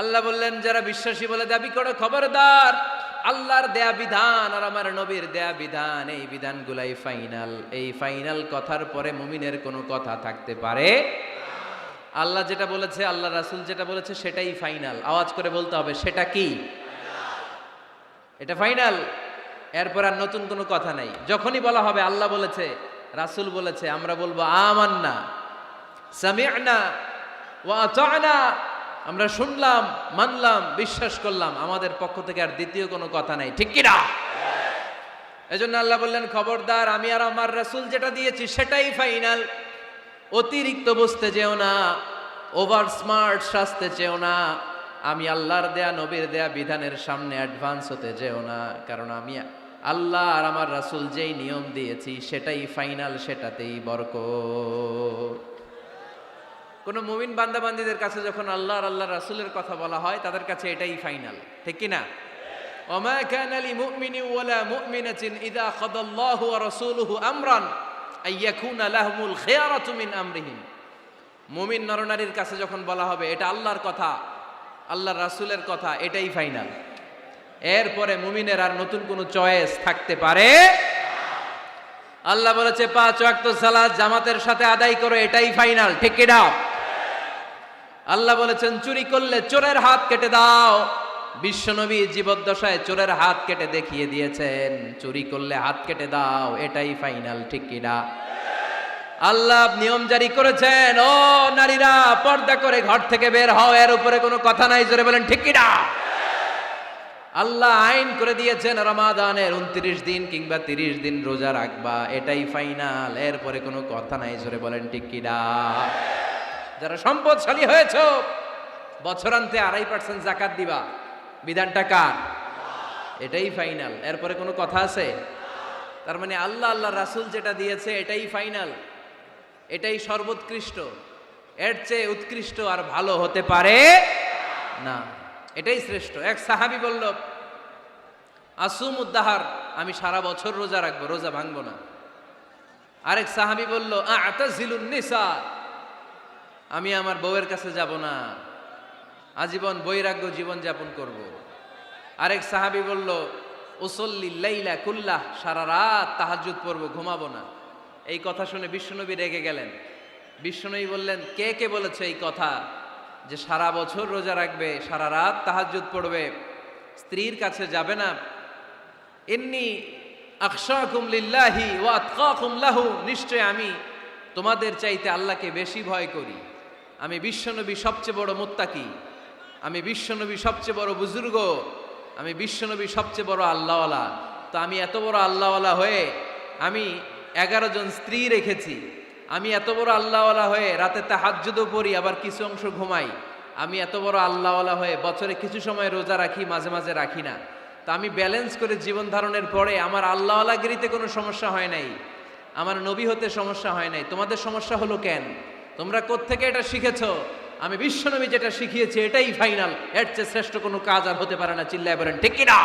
আল্লাহ বললেন, যারা বিশ্বাসী বলে দাবি করো, খবরদার আল্লাহর দেয়া বিধান আর আমার নবীর দেয়া বিধান, এই বিধানগুলাই ফাইনাল। এই ফাইনাল কথার পরে মুমিনের কোনো কথা থাকতে পারে? আল্লাহ যেটা বলেছে, আল্লাহ রাসূল যেটা বলেছে সেটাই ফাইনাল। আওয়াজ করে বলতে হবে, সেটা কি? এটা ফাইনাল। এরপর আর নতুন কোনো কথা নাই। যখনই বলা হবে আল্লাহ বলেছে, রাসূল বলেছে, আমরা বলবো আমান্না, সামি'না ওয়া আতা'না, আমরা শুনলাম, মানলাম, বিশ্বাস করলাম। আমাদের পক্ষ থেকে আর দ্বিতীয় কোনো কথা নাই, ঠিক কি না? এজন্য আল্লাহ বললেন, খবরদার আমি আর আমার রাসূল যেটা দিয়েছি সেটাই ফাইনাল। অতিরিক্ত বুঝতে যেও না, ওভার স্মার্ট সাজতে চেও না। আমি আল্লাহর দেয়া নবীর দেয়া বিধানের সামনে অ্যাডভান্স হতে যেও না, কারণ আমি আল্লাহ আর আমার রাসূল যেই নিয়ম দিয়েছি সেটাই ফাইনাল, সেটাতেই বরকত। কোন মুমিন বান্দাবান্দীদের কাছে যখন আল্লাহ আর আল্লাহর রাসূলের কথা বলা হয় তাদের কাছে এটাই ফাইনাল, ঠিক কি না? ওমা কানা লিমুমিনিন ওয়ালা মুমিনাতিন ইযা কাদাল্লাহু ওয়া রাসূলুহু আমরান আইয়াকুনা লাহুমুল খিয়ারাতু মিন আমরিহিম। মুমিন নরনারীর কাছে যখন বলা হবে এটা আল্লাহর কথা, আল্লাহর রাসূলের কথা, এটাই ফাইনাল। এরপরে মুমিনের আর নতুন কোনো চয়েস থাকতে পারে? আল্লাহ বলেছে 5 ওয়াক্ত সালাত জামাতের সাথে আদায় করো, এটাই ফাইনাল, ঠিক কি না? আল্লাহ বলেছেন চুরি করলে চোরের হাত কেটে দাও। বিশ্বনবী জীবদ্দশায় চোরের হাত কেটে দেখিয়ে দিয়েছেন, চুরি করলে হাত কেটে দাও, এটাই ফাইনাল, ঠিক কি না? আল্লাহ নিয়ম জারি করেছেন, ও নারীরা পর্দা করে ঘর থেকে বের হও, এর উপরে কোনো কথা নাই, জোরে বলেন ঠিক কি না? আল্লাহ আইন করে দিয়েছেন রমাদানের 29 দিন কিংবা 30 দিন রোজা রাখবা, এটাই ফাইনাল, এরপরে কোনো কথা নাই, জোরে বলেন ঠিক কি না? যারা সম্পদশালী হয়েছো বছরান্তে 2.5% যাকাত দিবা, বিধানটা কার? এটাই ফাইনাল, এরপরে কোনো কথা আছে? তার মানে আল্লাহ আল্লাহ রাসূল যেটা দিয়েছে এটাই ফাইনাল, এটাই সর্বোৎকৃষ্ট, এর চেয়ে উৎকৃষ্ট আর ভালো হতে পারে না, এটাই শ্রেষ্ঠ। এক সাহাবী বলল, আসুমুদ্দাহার, আমি সারা বছর রোজা রাখবো, রোজা ভাঙবো না। আরেক সাহাবী বলল, আ'তাজিলুন নিসা, আমি আমার বউয়ের কাছে যাব না, আজীবন বৈরাগ্য জীবন যাপন করব। আরেক সাহাবী বলল, উসল্লি লাইলা কুল্লাহ, সারা রাত তাহাজ্জুদ পড়বো, ঘুমাবো না। এই কথা শুনে বিশ্বনবী রেগে গেলেন। বিশ্বনবী বললেন, কে কে বলেছে এই কথা যে সারা বছর রোজা রাখবে, সারা রাত তাহাজ্জুদ পড়বে, স্ত্রীর কাছে যাবে না? ইন্নী আখশাকুম লিল্লাহি ওয়া আতকাকুম লাহু, নিশ্চয় আমি তোমাদের চাইতে আল্লাহকে বেশি ভয় করি। আমি বিশ্বনবী সবচেয়ে বড় মুত্তাকি, আমি বিশ্বনবী সবচেয়ে বড় বুজুর্গ, আমি বিশ্বনবী সবচেয়ে বড় আল্লাহওয়ালা। তো আমি এত বড় আল্লাহওয়ালা হয়ে আমি 11 জন স্ত্রী রেখেছি, আমি এত বড় আল্লাহওয়ালা হয়ে রাতে তাহাজ্জুদও পড়ি, আবার কিছু অংশ ঘুমাই, আমি এত বড় আল্লাহওয়ালা হয়ে বছরে কিছু সময় রোজা রাখি, মাঝে মাঝে রাখি না। তো আমি ব্যালেন্স করে জীবন ধারণের পরে আমার আল্লাহওয়ালাগিরিতে কোনো সমস্যা হয় নাই, আমার নবী হতে সমস্যা হয় নাই। তোমাদের সমস্যা হলো কেন? তোমরা কোত্থেকে এটা শিখেছো? আমি বিশ্বনবী যেটা শিখিয়েছি এটাই ফাইনাল, এর চেয়ে শ্রেষ্ঠ কোনো কাজ আর হতে পারে না। চিল্লায় বলেন ঠিক কিনা?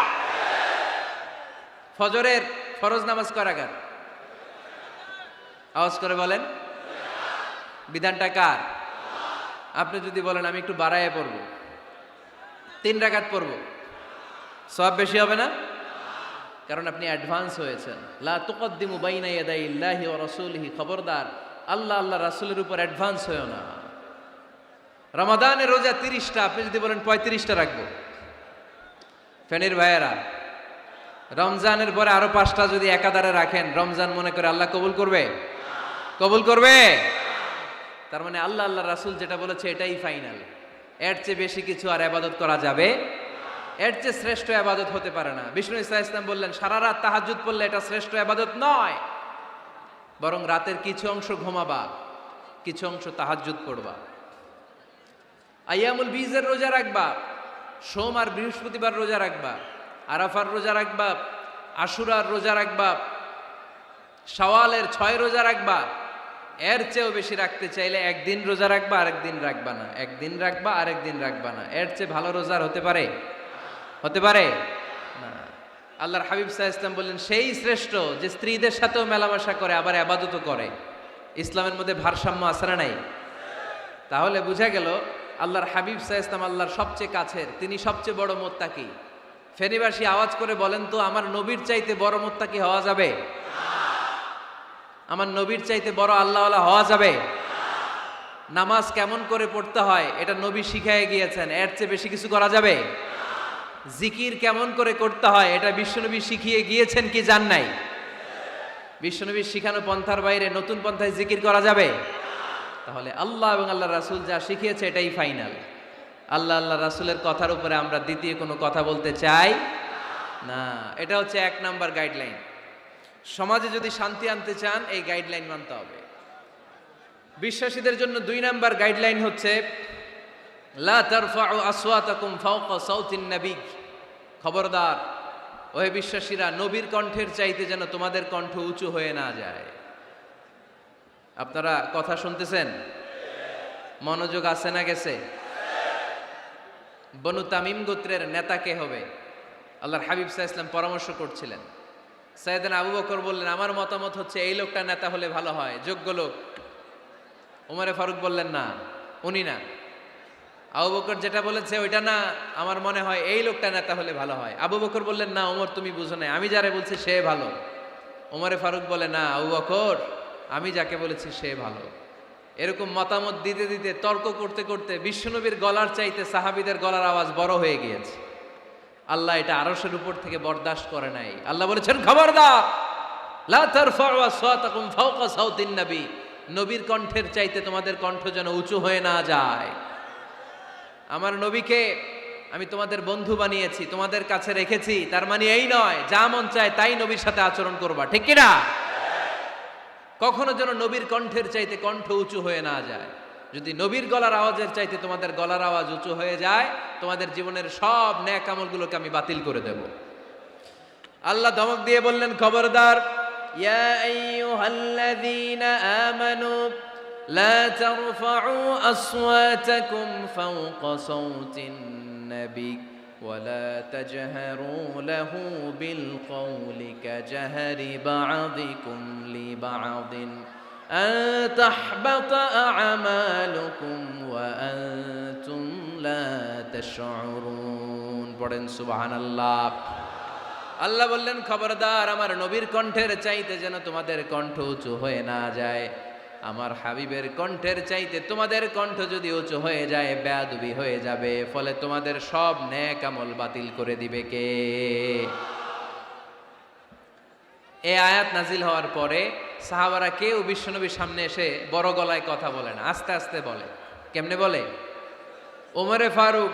ফজরের ফরজ নামাজ কয় রাকাত? আওয়াজ করে বলেন। বিধানটা কার? আপনি যদি বলেন আমি একটু বাড়ায় পড়ব, 3 রাকাত পড়ব, সওয়াব বেশি হবে না? কারণ আপনি অ্যাডভান্স হয়েছেন। লা তুকদ্দিমু বাইনা ইয়াদাইল্লাহি ওয়া রাসূলিহি, খবরদার আল্লাহ রাসূলের উপর অ্যাডভান্স হয়ো না। রমাদানের রোজা 30টা, আপনি যদি বলেন 35টা রাখবো, ফেনীর ভাইয়েরা রমজানের পরে আরো 5টা যদি একাধারে রাখেন, রমজান মনে করে আল্লাহ কবুল করবে? কবুল করবে? তার মানে আল্লাহ রাসূল যেটা বলেছে এটাই ফাইনাল। এর চেয়ে বেশি কিছু আর ইবাদত করা যাবে, এর চেয়ে শ্রেষ্ঠ ইবাদত হতে পারে না। বিষ্ণু ইসলাম বললেন সারা রাত তাহাজ্জুদ পড়লে এটা শ্রেষ্ঠ ইবাদত নয়, বরং রাতের কিছু অংশ ঘুমাবা, কিছু অংশ তাহাজ্জুদ পড়বা। আইয়ামুল বীজের রোজা রাখবা, সোম আর বৃহস্পতিবার রোজা রাখবা, আরাফার রোজা রাখবা, আশুরার রোজা রাখবা, শাওয়ালের 6 রোজা রাখবা। এর চেয়েও বেশি রাখতে চাইলে একদিন রোজা রাখবা, আরেকদিন রাখবা না, একদিন রাখবা, আরেকদিন রাখবা না। এর চেয়ে ভালো রোজার হতে পারে? হতে পারে না। আল্লাহর হাবিব সাল্লাল্লাহু আলাইহি ওয়াসাল্লাম বললেন সেই শ্রেষ্ঠ যে স্ত্রীদের সাথেও মেলামেশা করে আবার ইবাদতও করে। ইসলামের মধ্যে ভারসাম্য আছে না নাই? তাহলে বোঝা গেল আল্লাহর হাবিব সাল্লাল্লাহু আলাইহি ওয়াসাল্লাম আল্লাহর সবচেয়ে কাছের, তিনি সবচেয়ে বড় মুত্তাকি। ফেনীবাসী আওয়াজ করে বলেন তো, আমার নবীর চাইতে বড় মুত্তাকি হওয়া যাবে? আমার নবীর চাইতে বড় আল্লাহওয়ালা হওয়া যাবে? নামাজ কেমন করে পড়তে হয় এটা নবী শিখায় গিয়েছেন, এর চেয়ে বেশি কিছু করা যাবে? জিকির কেমন করে করতে হয় এটা বিশ্বনবী শিখিয়ে গিয়েছেন কি জান নাই? বিশ্বনবীর শিখানো পন্থার বাইরে নতুন পন্থায় জিকির করা যাবে? তাহলে আল্লাহ এবং আল্লাহ রাসূল যা শিখিয়েছে এটাই ফাইনাল। আল্লাহ রাসূলের কথার উপরে আমরা দ্বিতীয় কোনো কথা বলতে চাই না। এটা হচ্ছে 1 নাম্বার গাইডলাইন। সমাজে যদি শান্তি আনতে চান এই গাইডলাইন মানতে হবে। বিশ্বাসীদের জন্য 2 নাম্বার গাইডলাইন হচ্ছে লা তারফাউ আসওয়াতাকুম ফাওকা সাউতিন নবী। খবরদার ওহে বিশ্বাসীরা, নবীর কণ্ঠের চাইতে যেন তোমাদের কণ্ঠ উঁচু হয়ে না যায়। আপনারা কথা শুনতেছেন? মনোযোগ আছে না গেছে? বনু তামিম গোত্রের নেতা কে হবে? আল্লাহর হাবিব সাল্লাল্লাহু আলাইহি ওয়াসাল্লাম পরামর্শ করছিলেন। সাইয়েদনা আবু বকর বললেন আমার মতামত হচ্ছে এই লোকটা নেতা হলে ভালো হয়, যোগ্য লোক। ওমরে ফারুক বললেন না, উনি না। আবু বকর যেটা বলেছে ওইটা না, আমার মনে হয় এই লোকটা নেতা হলে ভালো হয়। আবু বকর বললেন না ওমর তুমি বুঝো না, আমি যারে বলছি সে ভালো। ওমরে ফারুক বলে না আবু বকর, আমি যাকে বলেছি সে ভালো। এরকম মতামত দিতে দিতে, তর্ক করতে করতে বিশ্বনবীর গলার চাইতে সাহাবীদের গলার আওয়াজ বড় হয়ে গিয়েছে। আল্লাহ এটা আরশের উপর থেকে বরদাস্ত করে নাই। আল্লাহ বলেছেন খবরদার, লা তারফাউ আসওয়াতাকুম ফাওকা সাউতিন নবী। নবীর কণ্ঠের চাইতে তোমাদের কণ্ঠ যেন উঁচু হয়ে না যায়। আমার নবীকে আমি তোমাদের বন্ধু বানিয়েছি, তোমাদের কাছে রেখেছি, তার মানে এই নয় যা মন চায় তাই নবীর সাথে আচরণ করবা, ঠিক কি না? কখনো যেন নবীর কণ্ঠের চাইতে কণ্ঠ উঁচু হয়ে না যায়। যদি নবীর গলার আওয়াজের চাইতে তোমাদের গলার আওয়াজ উঁচু হয়ে যায়, তোমাদের জীবনের সব নেক আমলগুলোকে আমি বাতিল করে দেব। আল্লাহ ধমক দিয়ে বললেন খবরদার, ইয়া আইয়ুহাল্লাযীনা আমানু লা তারফাউ আসওয়াতাকুম ফাওকা সাউতিন নবী ولا تجهروا له بالقول كجهر بعضكم لبعض أن تحبط أعمالكم وأنتم لا تشعرون পড়েন সুবহানাল্লাহ। আল্লাহ বললেন খবরদার, আমার নবীর কণ্ঠের চাইতে যেন তোমাদের কণ্ঠ উঁচু হয়ে না যায়। আমার হাবিবের কণ্ঠের চাইতে তোমাদের কণ্ঠ যদি উঁচু হয়ে যায় বেয়াদবি হয়ে যাবে, ফলে তোমাদের সব নেক আমল বাতিল করে দিবে কে? এই আয়াত নাজিল হওয়ার পরে সাহাবারা কেউ বিশ্বনবীর সামনে এসে বড় গলায় কথা বলে না, আস্তে আস্তে বলে। কেমনে বলে? ওমরে ফারুক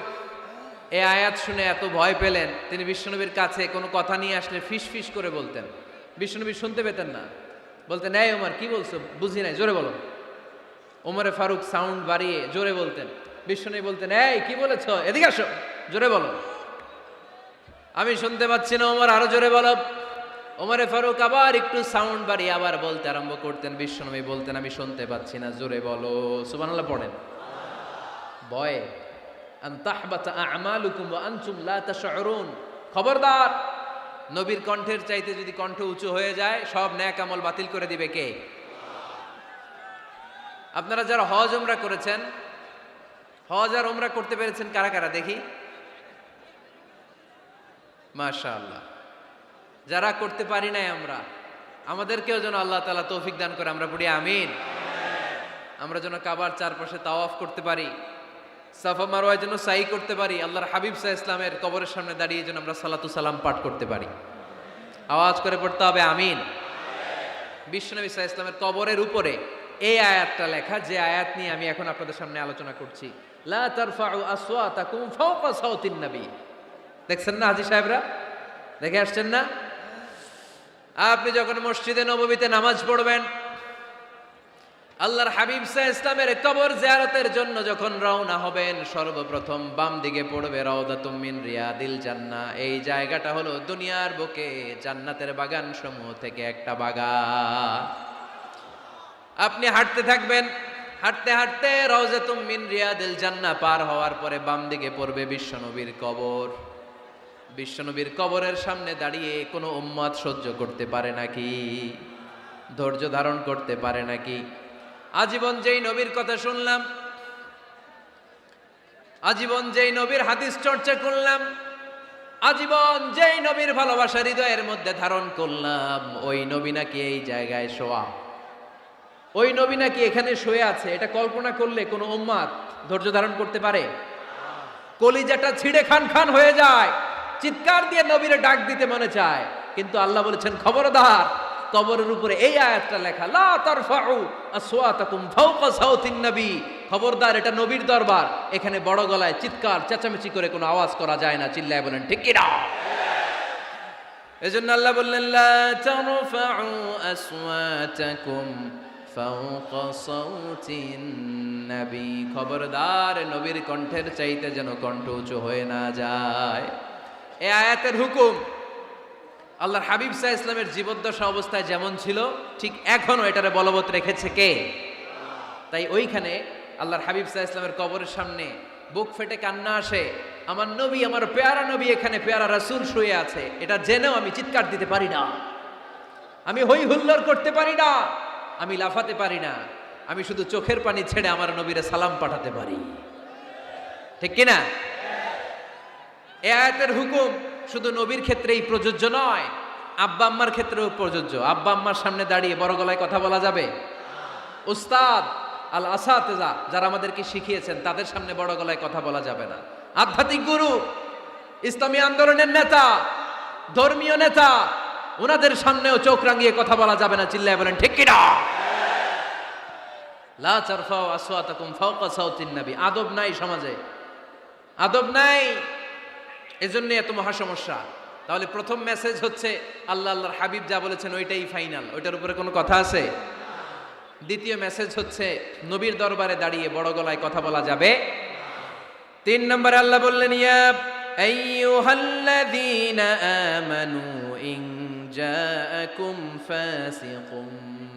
এই আয়াত শুনে এত ভয় পেলেন, তিনি বিশ্বনবীর কাছে কোনো কথা নিয়ে আসলে ফিস ফিস করে বলতেন। বিশ্বনবী শুনতে পেতেন না, বলতেন এই ওমর কি বলছো, বুঝি নাই, জোরে বলো। ওমরে ফারুক সাউন্ড বাড়িয়ে জোরে বলতেন, বিষ্ণু বলতেন, এই কি বলেছ, এদিকে আসো, জোরে বলো। আমি শুনতে পাচ্ছি না, ওমর আরো জোরে বলো। ওমরে ফারুক আবার একটু সাউন্ড বাড়িয়ে আবার বলতে আরম্ভ করতেন। বিশ্বনবী বলতেন, আমি শুনতে পাচ্ছি না, জোরে বলো। সুবহানাল্লাহ পড়েন। ভয়ে আন তাহবাতা আমালুকুম ওয়া আনতুম লা তাশউরুন, খবরদার, নবীর কণ্ঠের চাইতে যদি কণ্ঠ উঁচু হয়ে যায় সব নেক আমল বাতিল করে দিবে কে? আপনারা যারা হজ উমরা করেছেন, হজ আর উমরা করতে পেরেছেন কারা কারা দেখি? মাশাআল্লাহ। যারা করতে পারি নাই আমরা, আমাদেরকেও যেন আল্লাহ তাআলা তৌফিক দান করে, আমরা পড়ি আমিন। আমরা যেন কাবার চারপাশে তাওয়াফ করতে পারি, সাফা মারওয়ায় যেন সাই করতে পারি, আল্লাহর হাবিব সাল্লাল্লাহু আলাইহি ওয়াসাল্লামের কবরের সামনে দাঁড়িয়ে যেন আমরা সালাতু সালাম পাঠ করতে পারি। আওয়াজ করে পড়তে হবে আমিন। বিশ্বনবী সাল্লাল্লাহু আলাইহি ওয়াসাল্লামের কবরের উপরে এই আয়াতটা লেখা, যে আয়াত নিয়ে আমি এখন আপনাদের সামনে আলোচনা করছি। লা তারফাউ আসওয়াতাকুম ফাওকা সাওতিন নবী। দেখছেন না হাজী সাহেবরা, দেখে আসছেন না? আপনি যখন মসজিদে নববীতে নামাজ পড়বেন, আল্লাহর হাবিব সাল্লাল্লাহু আলাইহি ওয়াসাল্লামের কবর জিয়ারতের জন্য যখন রওনা হবেন, সর্বপ্রথম বাম দিকে পড়বে রাউদাতুম মিন রিয়াদিল জান্নাহ। এই জায়গাটা হলো দুনিয়ার বুকে জান্নাতের বাগান সমূহ থেকে একটা বাগান। আপনি হাঁটতে থাকবেন, হাঁটতে হাঁটতে রাউদাতুম মিন রিয়াদিল জান্নাহ পার হওয়ার পরে বাম দিকে পড়বে বিশ্বনবীর কবর। বিশ্বনবীর কবরের সামনে দাঁড়িয়ে কোনো উম্মত সহ্য করতে পারে নাকি? ধৈর্য ধারণ করতে পারে নাকি? আজীবন যেই নবীর কথা শুনলাম, আজীবন যেই নবীর হাদিস চর্চা করলাম, আজীবন যেই নবীর ভালোবাসা হৃদয়ের মধ্যে ধারণ করলাম, ওই নবী নাকি এই জায়গায় শোয়া, ওই নবী নাকি এখানে শুয়ে আছে, এটা কল্পনা করলে কোনো উম্মত ধৈর্য ধারণ করতে পারে? কলিজাটা ছিঁড়ে খান খান হয়ে যায়, চিৎকার দিয়ে নবীরে ডাক দিতে মনে চায়। কিন্তু আল্লাহ বলেছেন, খবরদার, কবরের উপরে এই আয়াতটা লেখা, লা তারফাউ আসওয়াতাকুম ফাওকা সাওতিন নবী। খবরদার, এটা নবীর দরবার, এখানে বড় গলায় চিৎকার চেঁচামেচি করে কোনো আওয়াজ করা যায় না। চিল্লায় বলেন ঠিক কি না? এজন্য আল্লাহ বললেন, লা তারফাউ আসওয়াতাকুম ফাওকা সাওতিন নবী। খবরদার, নবীর কণ্ঠের চাইতে যেন কণ্ঠ উঁচু হয়ে না যায়। এই আয়াতের হুকুম আল্লাহর হাবিব সাল্লাল্লাহু আলাইহি ওয়াসাল্লামের জীবদ্দশা অবস্থায় যেমন ছিল, ঠিক এখনো এটারে বলবৎ রেখেছে কে? তাই ওইখানে আল্লাহর হাবিব সাল্লাল্লাহু আলাইহি ওয়াসাল্লামের কবরের সামনে বুক ফেটে কান্না আসে, আমার নবী, আমার পেয়ারা নবী এখানে, পেয়ারা রাসূল শুয়ে আছে, এটা জেনেও আমি চিৎকার দিতে পারি না, আমি হই হুল্লোড় করতে পারি না, আমি লাফাতে পারি না, আমি শুধু চোখের পানি ছেড়ে আমার নবীরে সালাম পাঠাতে পারি। ঠিক কিনা? এই আয়াতের হুকুম শুধু নবীর ক্ষেত্রেই প্রযোজ্য নয়, আব্বা আম্মার ক্ষেত্রেও প্রযোজ্য। আব্বা আম্মার সামনে দাঁড়িয়ে বড় গলায় কথা বলা যাবে? উস্তাদ আল আসাতেজা যারা আমাদেরকে শিখিয়েছেন, তাদের সামনে বড় গলায় কথা বলা যাবে না। আধ্যাত্মিক গুরু, ইসলামী আন্দোলনের নেতা, ধর্মীয় নেতা, ওনাদের সামনেও চোখ রাঙিয়ে কথা বলা যাবে না। চিল্লায় বলেন ঠিক কিনা? লা তারফাউ আসওয়াতাকুম ফাওকা সাওতিন নবী। আদব নাই সমাজে, আদব নাই, এজন্য এত মহা সমস্যা। তাহলে প্রথম মেসেজ হচ্ছে, আল্লাহ আল্লাহর হাবিব যা বলেছেন ওইটাই ফাইনাল, ওইটার উপরে কোনো কথা আছে? দ্বিতীয় মেসেজ হচ্ছে, নবীর দরবারে দাঁড়িয়ে বড় গলায় কথা বলা যাবে। 3 নম্বরে আল্লাহ বললেন, ইয়া আইয়ুহাল্লাযীনা আমানু ইন জাআকুম ফাসিকুম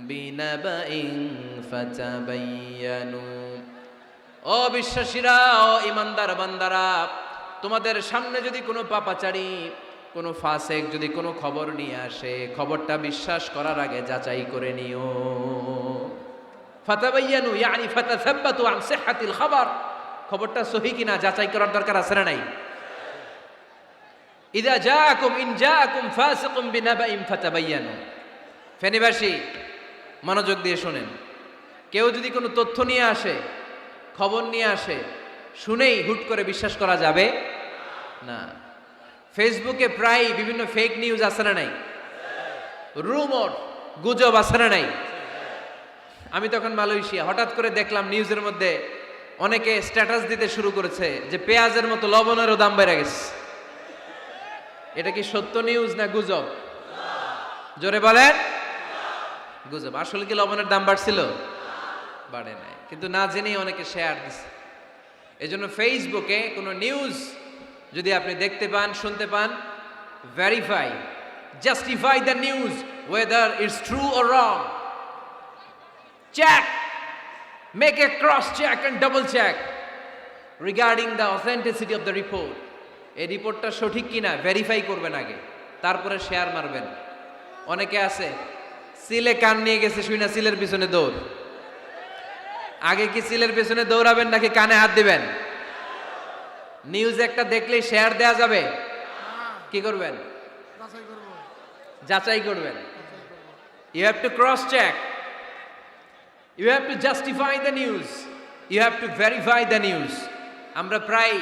বিনাবাইন ফাতাবায়ানু। ও বিশ্বাসীরা, ও ইমানদার বান্দারা, তোমাদের সামনে যদি কোনো পাপাচারী, কোনো ফাসেক যদি কোনো খবর নিয়ে আসে, খবরটা বিশ্বাস করার আগে যাচাই করে নিও। ফাতাবায়ানু ইয়ানি ফাতাসাব্বাতু আন সিহহাতিল খবর, খবরটা সহি কিনা যাচাই করার দরকার আছে না নাই? ইন জাআকুম ফাসিকুম বিনাবাইন ফাতাবায়ানু। ফেনীবাসী মনোযোগ দিয়ে শুনেন, কেউ যদি কোনো তথ্য নিয়ে আসে, খবর নিয়ে আসে, শুনেই হুট করে বিশ্বাস করা যাবে না। ফেসবুকে প্রায় বিভিন্ন ফেক নিউজ আছে না নাই? রুমর, গুজব আছে না নাই? আমি তখন মালয়েশিয়া, হঠাৎ করে দেখলাম নিউজের মধ্যে অনেকে স্ট্যাটাস দিতে শুরু করেছে যে পেঁয়াজের মতো লবণেরও দাম বেড়ে গেছে। এটা কি সত্য নিউজ না গুজব? জোরে বলেন। গুজব। আসলে কি লবণের দাম বাড়ছিল? বাড়ে নাই, কিন্তু না জেনেই অনেকে শেয়ার দিছে। এজন্য ফেসবুকে কোনো নিউজ যদি আপনি দেখতে পান, শুনতে পান, verify, justify the news whether it's true or wrong. Check, make a cross check and double check regarding the authenticity of the report. এই রিপোর্টটা সঠিক কিনা ভেরিফাই করবেন আগে, তারপরে শেয়ার মারবেন। অনেকে আছে সিলে কান নিয়ে গেছে, শুই না সিলের পিছনে দৌড়। আগে কি সিলের পিছনে দৌড়াবেন নাকি কানে হাত দিবেন? নিউজ একটা দেখলেই শেয়ার দেয়া যাবে? কি করবেন? যাচাই করবেন। You have to cross check, you have to justify the news, you have to verify the news. আমরা প্রায়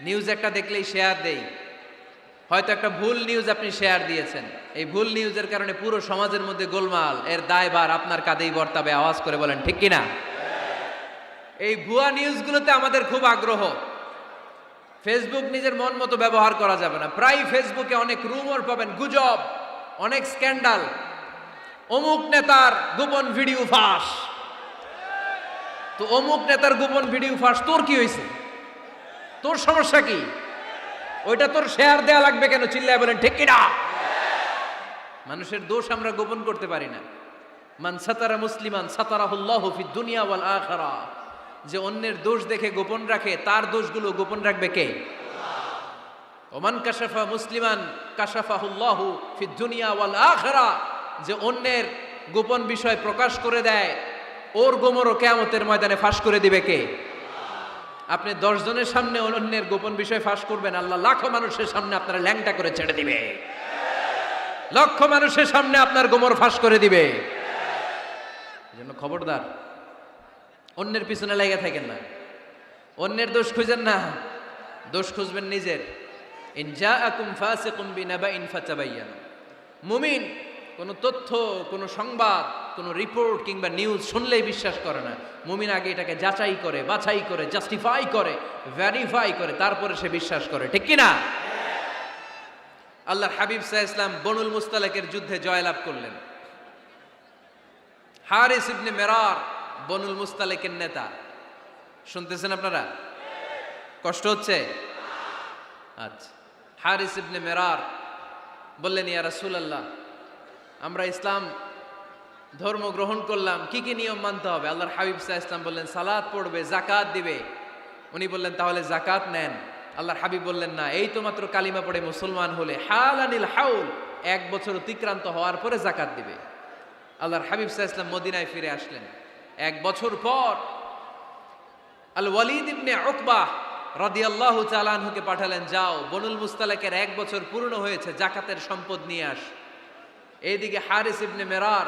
নিউজ একটা দেখলেই শেয়ার দেই। হয়তো একটা ভুল নিউজ আপনি শেয়ার দিয়েছেন, এই ভুল নিউজের কারণে পুরো সমাজের মধ্যে গোলমাল, এর দায়ভার আপনার কাঁধেই বর্তাবে। আওয়াজ করে বলেন ঠিক কিনা? এই ভুয়া নিউজগুলোতে আমাদের খুব আগ্রহ। ফেসবুক নিজের মন মতো ব্যবহার করা যাবে না। প্রায় ফেসবুকে অনেক রুমর পাবেন, গুজব, অনেক স্ক্যান্ডাল। অমুক নেতার গোপন ভিডিও ফাঁস। তো অমুক নেতার গোপন ভিডিও ফাঁস, তোর কি হয়েছে? তোর সমস্যা কি? ওইটা তোর শেয়ার দেয়া লাগবে কেন? চিল্লায় বলেন ঠিক কিনা? মানুষের দোষ আমরা গোপন করতে পারি না। মান সাতারা মুসলিমান সাতারাহুল্লাহু ফিদ দুনিয়া ওয়াল আখিরা। যে অন্যের দোষ দেখে গোপন রাখে, তার দোষগুলো গোপন রাখবে কে? ওমান কাশাফা মুসলিমান কাশাফাহুল্লাহু ফিদ দুনিয়া ওয়াল আখিরা। যে অন্যের গোপন বিষয় প্রকাশ করে দেয়, ওর গোমরও কিয়ামতের ময়দানে ফাঁস করে দিবে কে? আপনি 10 জনের সামনে অন্যের গোপন বিষয় ফাঁস করবেন, আল্লাহ লাখো মানুষের সামনে আপনারা ল্যাংটা করে ছেড়ে দিবে। লক্ষ মানুষের সামনে আপনার গোমর ফাঁস করে দিবে। এজন্য খবরদার, অন্যের পিছনে লেগে থাকেন না, অন্যের দোষ খুঁজেন না, দোষ খুঁজবেন নিজের। ইন জাআকুম ফাসিকুম বিনাবাইন ফাতাবায়ানু। মুমিন কোনো তথ্য, কোনো সংবাদ, কোনো রিপোর্ট কিংবা নিউজ শুনলেই বিশ্বাস করে না। মুমিন আগে এটাকে যাচাই করে, বাছাই করে, জাস্টিফাই করে, ভেরিফাই করে, তারপরে সে বিশ্বাস করে। ঠিক কি না? আল্লাহর হাবিব সাল্লাল্লাহু আলাইহি ওয়াসাল্লাম বনুল মুস্তালাকের যুদ্ধে জয়লাভ করলেন। হারিস ইবনে মিরার বনুল মুস্তালাকের নেতা। শুনতেছেন আপনারা? কষ্ট হচ্ছে? আচ্ছা। হারিস ইবনে মিরার বললেন, ইয়া রাসূলুল্লাহ, আমরা ইসলাম ধর্ম গ্রহণ করলাম, কি কি নিয়ম মানতে হবে? আল্লাহর হাবিব সাল্লাল্লাহু আলাইহি ওয়াসাল্লাম বললেন, সালাত পড়বে, যাকাত দিবে। উনি বললেন, তাহলে যাকাত নেন। আল্লাহর হাবিব বললেন, না, এই তো মাত্র কালিমা পড়ে মুসলমান হলে হালানিল হাউল, 1 বছর অতিক্রান্ত হওয়ার পরে যাকাত দিবে। আল্লাহর হাবিব সাল্লাল্লাহু আলাইহি ওয়াসাল্লাম মদিনায় ফিরে আসলেন। 1 বছর পর আল ওয়ালিদ ইবনে উকবাহ রাদিয়াল্লাহু তাআলা আনহুকে পাঠালেন, যাও বনুল মুস্তালাকের 1 বছর পূর্ণ হয়েছে, যাকাতের সম্পদ নিয়ে আস। এইদিকে হারিস ইবনে মিরার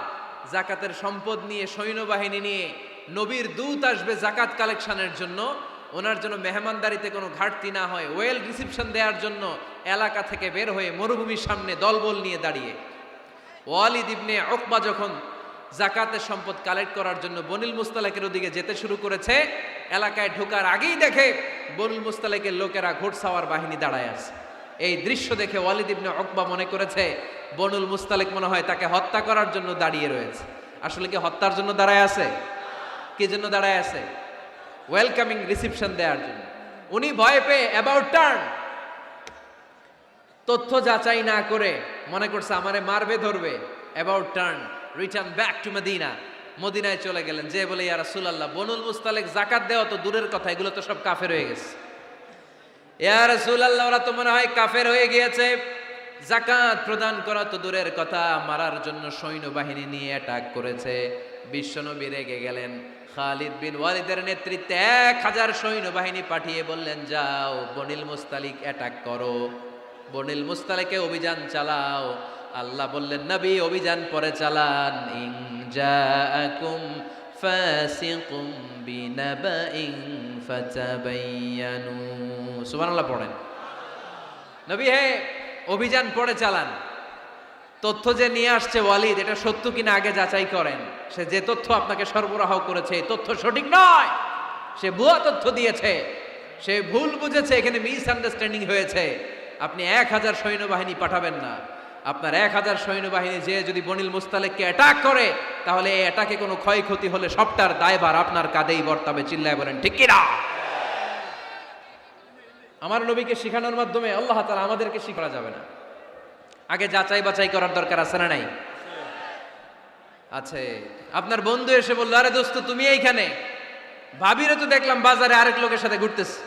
যাকাতের সম্পদ নিয়ে, সৈন্যবাহিনী নিয়ে, নবীর দূত আসবে যাকাত কালেকশনের জন্য, ওনার জন্য মেহমানদারিতে কোনো ঘাটতি না হয়, ওয়েল রিসিপশন দেওয়ার জন্য এলাকা থেকে বের হয়ে মরুভূমির সামনে দলবল নিয়ে দাঁড়িয়ে। ওয়ালিদ ইবনে উকবা যখন যাকাতের সম্পদ কালেক্ট করার জন্য বনুল মুস্তালাকের ওদিকে যেতে শুরু করেছে, এলাকায় ঢোকার আগেই দেখে বনুল মুস্তালাকের লোকেরা ঘোড়সাওয়ার বাহিনী দাঁড়ায় আছে। এই দৃশ্য দেখে ওয়ালিদ ইবনে উকবা মনে করেছে বনুল মুস্তালিক মনে হয় তাকে হত্যা করার জন্য দাঁড়িয়ে রয়েছে। আসলে কি হত্যার জন্য দাঁড়ায় আছে? কি জন্য দাঁড়ায় আছে? ওয়েলকামিং রিসিপশন দেওয়ার জন্য। উনি ভয় পেয়ে অ্যাবাউট টার্ন, তথ্য যাচাই না করে মনে করছে আমারে মারবে, ধরবে, about turn, return back to Medina. মদিনায় চলে গেলেন, যে বলে, ইয়া রাসূলুল্লাহ, বনুল মুস্তালিক যাকাত দেওয়া তো দূরের কথা, এগুলো তো সব কাফের হয়ে গেছে। ইয়া রাসূলুল্লাহ, ওরা তো মনে হয় কাফের হয়ে গিয়েছে, যাকাত প্রদান করা তো দূরের কথা, মারার জন্য সৈন্যবাহিনী নিয়ে অ্যাটাক করেছে। বিশ্বনবী রেগে গেলেন। খালিদ বিন ওয়ালিদের নেতৃত্বে 1000 সৈন্যবাহিনী পাঠিয়ে বললেন, যাও বনুল মুস্তালিক অ্যাটাক করো, বনুল মুস্তালিকে অভিযান চালাও। আল্লাহ বললেন, নবী অভিযান পরে চালান। ইন জাআকুম ফাসিকুম বিনাবাইন ফাতাবায়ানু। সুবহানাল্লাহ পড়েন। নবী হে, অভিযান পরে চালান। তথ্য যে নিয়ে আসছে ওয়ালিদ, এটা সত্য কিনা আগে যাচাই করেন। সে যে তথ্য আপনাকে সরবরাহ করেছে, এই তথ্য সঠিক নয়, সে ভুয়া তথ্য দিয়েছে, সে ভুল বুঝেছে, এখানে মিস আন্ডারস্ট্যান্ডিং হয়েছে। আপনি 1000 সৈন্যবাহিনী পাঠাবেন না, আপনার 1000 সৈন্যবাহিনী যে যদি বনিল মুস্তালিককে অ্যাটাক করে, তাহলে এই অ্যাটাকে কোনো ক্ষয়ক্ষতি হলে সবটার দায়ভার আপনার কাঁধেই বর্তাবে। চিল্লায় বলেন ঠিক কিনা? আমার নবীকে শিখানোর মাধ্যমে আল্লাহ তাআলা আমাদেরকে শিখা যাবে না। আগে যাচাই বাছাই করার দরকার আছে না নাই? আছে। আপনার বন্ধু এসে বলল, আরে দোস্ত তুমি এইখানে, ভাবিরে তো দেখলাম বাজারে আরেক লোকের সাথে ঘুরতেছে।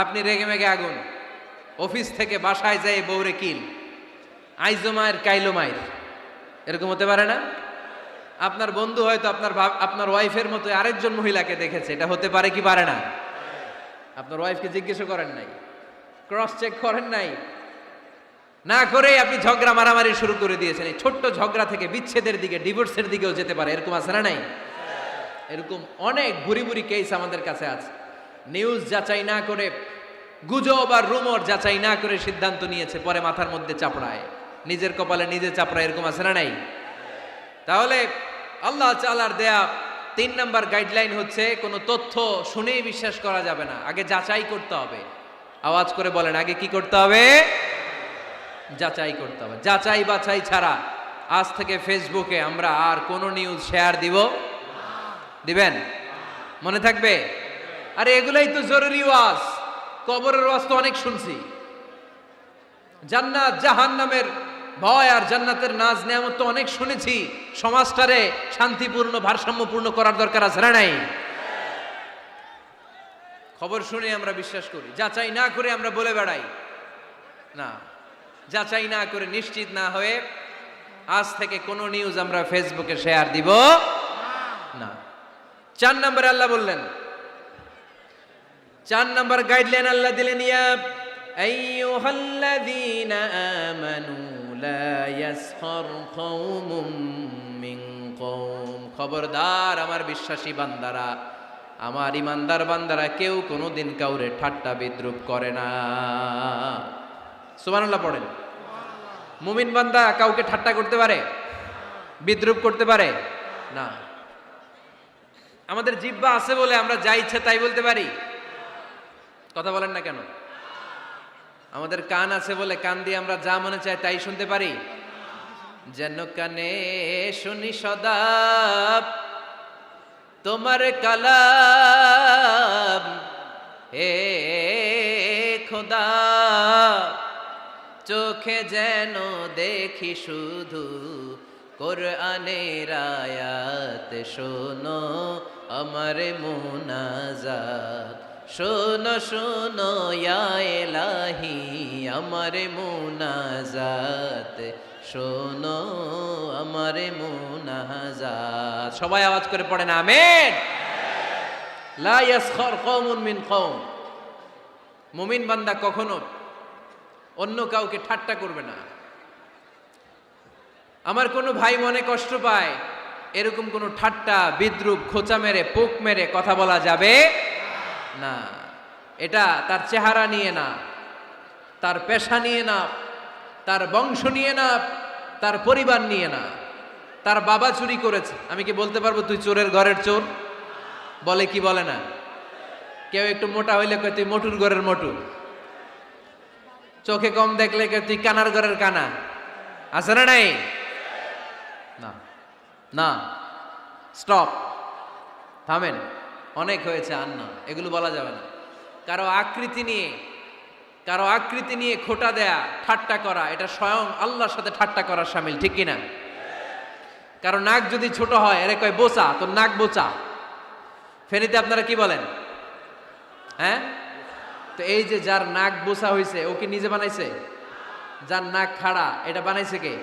আপনি রেগে মেগে আগুন, অফিস থেকে বাসায় যায় বউরে কিল, আইজো মায়ের কাইলো মায়ের, এরকম হতে পারে না? আপনার বন্ধু হয়তো আপনার ওয়াইফের মতো আরেকজন মহিলাকে দেখেছে, এটা হতে পারে কি পারে না? আপনার ওয়াইফকে জিজ্ঞেস করেন নাই, ক্রস চেক করেন নাই, না করে আপনি ঝগড়া মারামারি শুরু করে দিয়েছেন। এই ছোট্ট ঝগড়া থেকে বিচ্ছেদের দিকে, ডিভোর্সের দিকেও যেতে পারে, এরকম আছে না নাই? এরকম অনেক ভুরি ভুরি কেস আমাদের কাছে আছে। নিউজ যাচাই না করে, গুজব আর রুমর যাচাই না করে সিদ্ধান্ত নিয়েছে, পরে মাথার মধ্যে চাপড়ায়, নিজের কপালে নিজে চাপড়ায়, এরকম আছে না নাই? তাহলে আল্লাহ তাআলার দেয়া 3 নাম্বার গাইডলাইন হচ্ছে, কোনো তথ্য শুনেই বিশ্বাস করা যাবে না, আগে যাচাই করতে হবে। আওয়াজ করে বলেন, আগে কি করতে হবে? যাচাই করতে হবে। যাচাই বাছাই ছাড়া আজ থেকে ফেসবুকে আমরা আর কোনো নিউজ শেয়ার দিবেন? মনে থাকবে? আরে এগুলাই তো জরুরি ওয়াজ। কবরের ওয়াজ তো অনেক শুনছি, জান্নাত জাহান্নামের ভয় আর জান্নাতের নাজ নেয়ামত তো অনেক শুনেছি। সমাজটারে শান্তিপূর্ণ, ভারসাম্যপূর্ণ করার দরকার আছে না নাই? খবর শুনে আমরা বিশ্বাস করি, যাচাই না করে আমরা বলে বেড়াই না। যাচাই না করে, নিশ্চিত না হয়ে আজ থেকে কোনো নিউজ আমরা ফেসবুকে শেয়ার দিব না। 4 নম্বরে আল্লাহ বললেন, 4 নম্বর গাইডলাইন আল্লাহ দিলেন, ইয়া আইয়ুহাল্লাযীনা আমানু লা ইয়াসখার কওমুম মিন কওম। খবরদার আমার বিশ্বাসী বান্দারা, আমার ইমানদার বান্দারা, কেউ কোনোদিন কাউরে ঠাট্টা বিদ্রুপ করে না। সুবহানাল্লাহ পড়েন। মুমিন বান্দা কাউকে ঠাট্টা করতে পারে, বিদ্রুপ করতে পারে না। আমাদের জিহ্বা আছে বলে আমরা যা ইচ্ছা তাই বলতে পারি, কথা বলেন না কেন? আমাদের কান আছে বলে কান দিয়ে আমরা যা মনে চাই তাই শুনতে পারি। যেন কানে শুনি সদা তোমার কালাম, হে খোদা, চোখে যেন দেখি শুধু কোরআনের আয়াত। শোনো আমার মুনাজাত, শোনো শোনো ইয়া ইলাহি আমার মুনাজাত, শোনো আমার মুনাজাত। সবাই আওয়াজ করে পড়েন আমিন। লা ইয়াসখার কওমুন মিন কওম। মুমিন বান্দা কখনো অন্য কাউকে ঠাট্টা করবে না। আমার কোনো ভাই মনে কষ্ট পায়, এরকম কোনো ঠাট্টা, বিদ্রুপ, খোঁচা মেরে, পোক মেরে কথা বলা যাবে না। এটা তার চেহারা নিয়ে না, তার পেশা নিয়ে না, তার বংশ নিয়ে না, তার পরিবার নিয়ে না। তার বাবা চুরি করেছে, আমি কি বলতে পারবো তুই চোরের ঘরের চোর? বলে কি বলে না? কেউ একটু মোটা হইলে কয় তুই মোটুর ঘরের মোটু, চোখে কম দেখলে কয় তুই কানার ঘরের কানা। আছে না নাই? না না, স্টপ, থামেন, অনেক হয়েছে, আর না, এগুলো বলা যাবে না। কারো আকৃতি নিয়ে খোঁটা দেয়া, ঠাট্টা করা, এটা স্বয়ং আল্লাহর সাথে ঠাট্টা করার শামিল, ঠিক কিনা? কারো নাক যদি ছোট হয়, এরে কয় বোচা, তোর নাক বোচা। ফেনীতে আপনারা কি বলেন? হ্যাঁ, তো এই যে যার নাক বোচা হয়েছে, ও কি নিজে বানাইছে? যার নাক খাড়া, এটা বানাইছে কে?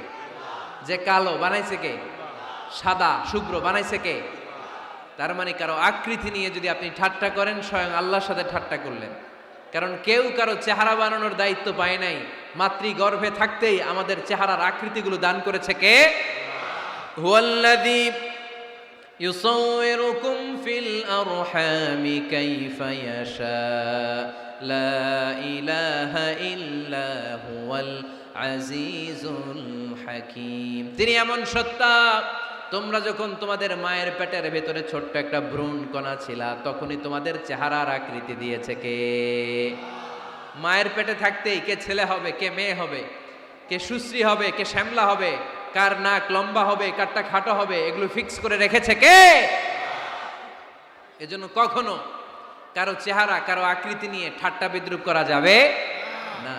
যে কালো, বানাইছে কে? সাদা শুভ্র, বানাইছে কে? তার মানে কারো আকৃতি নিয়ে যদি আপনি ঠাট্টা করেন, স্বয়ং আল্লাহর সাথে ঠাট্টা করলেন। কারণ কেউ কারো চেহারা বানানোর দায়িত্ব পায় নাই। মাতৃগর্ভে থাকতেই আমাদের চেহারার আকৃতিগুলো দান করেছে কে? হুয়াল্লাযী ইউসাউইরুকুম ফিল আরহামি কাইফা ইয়াশা লা ইলাহা ইল্লা হুয়াল আজিজুল হাকীম। তিনি এমন সত্তা, তোমরা যখন তোমাদের মায়ের পেটের ভেতরে ছোট্ট একটা ভ্রূণ কণা ছিলা, তখনই তোমাদের চেহারার আকৃতি দিয়েছে কে? মায়ের পেটে থাকতেই কে ছেলে হবে, কে মেয়ে হবে, কে সুশ্রী হবে, কে শ্যামলা হবে, কার নাক লম্বা হবে, কারটা খাটো হবে, এগুলো ফিক্স করে রেখেছে কে? এজন্য কখনো কারো চেহারা, কারো আকৃতি নিয়ে ঠাট্টা বিদ্রুপ করা যাবে না।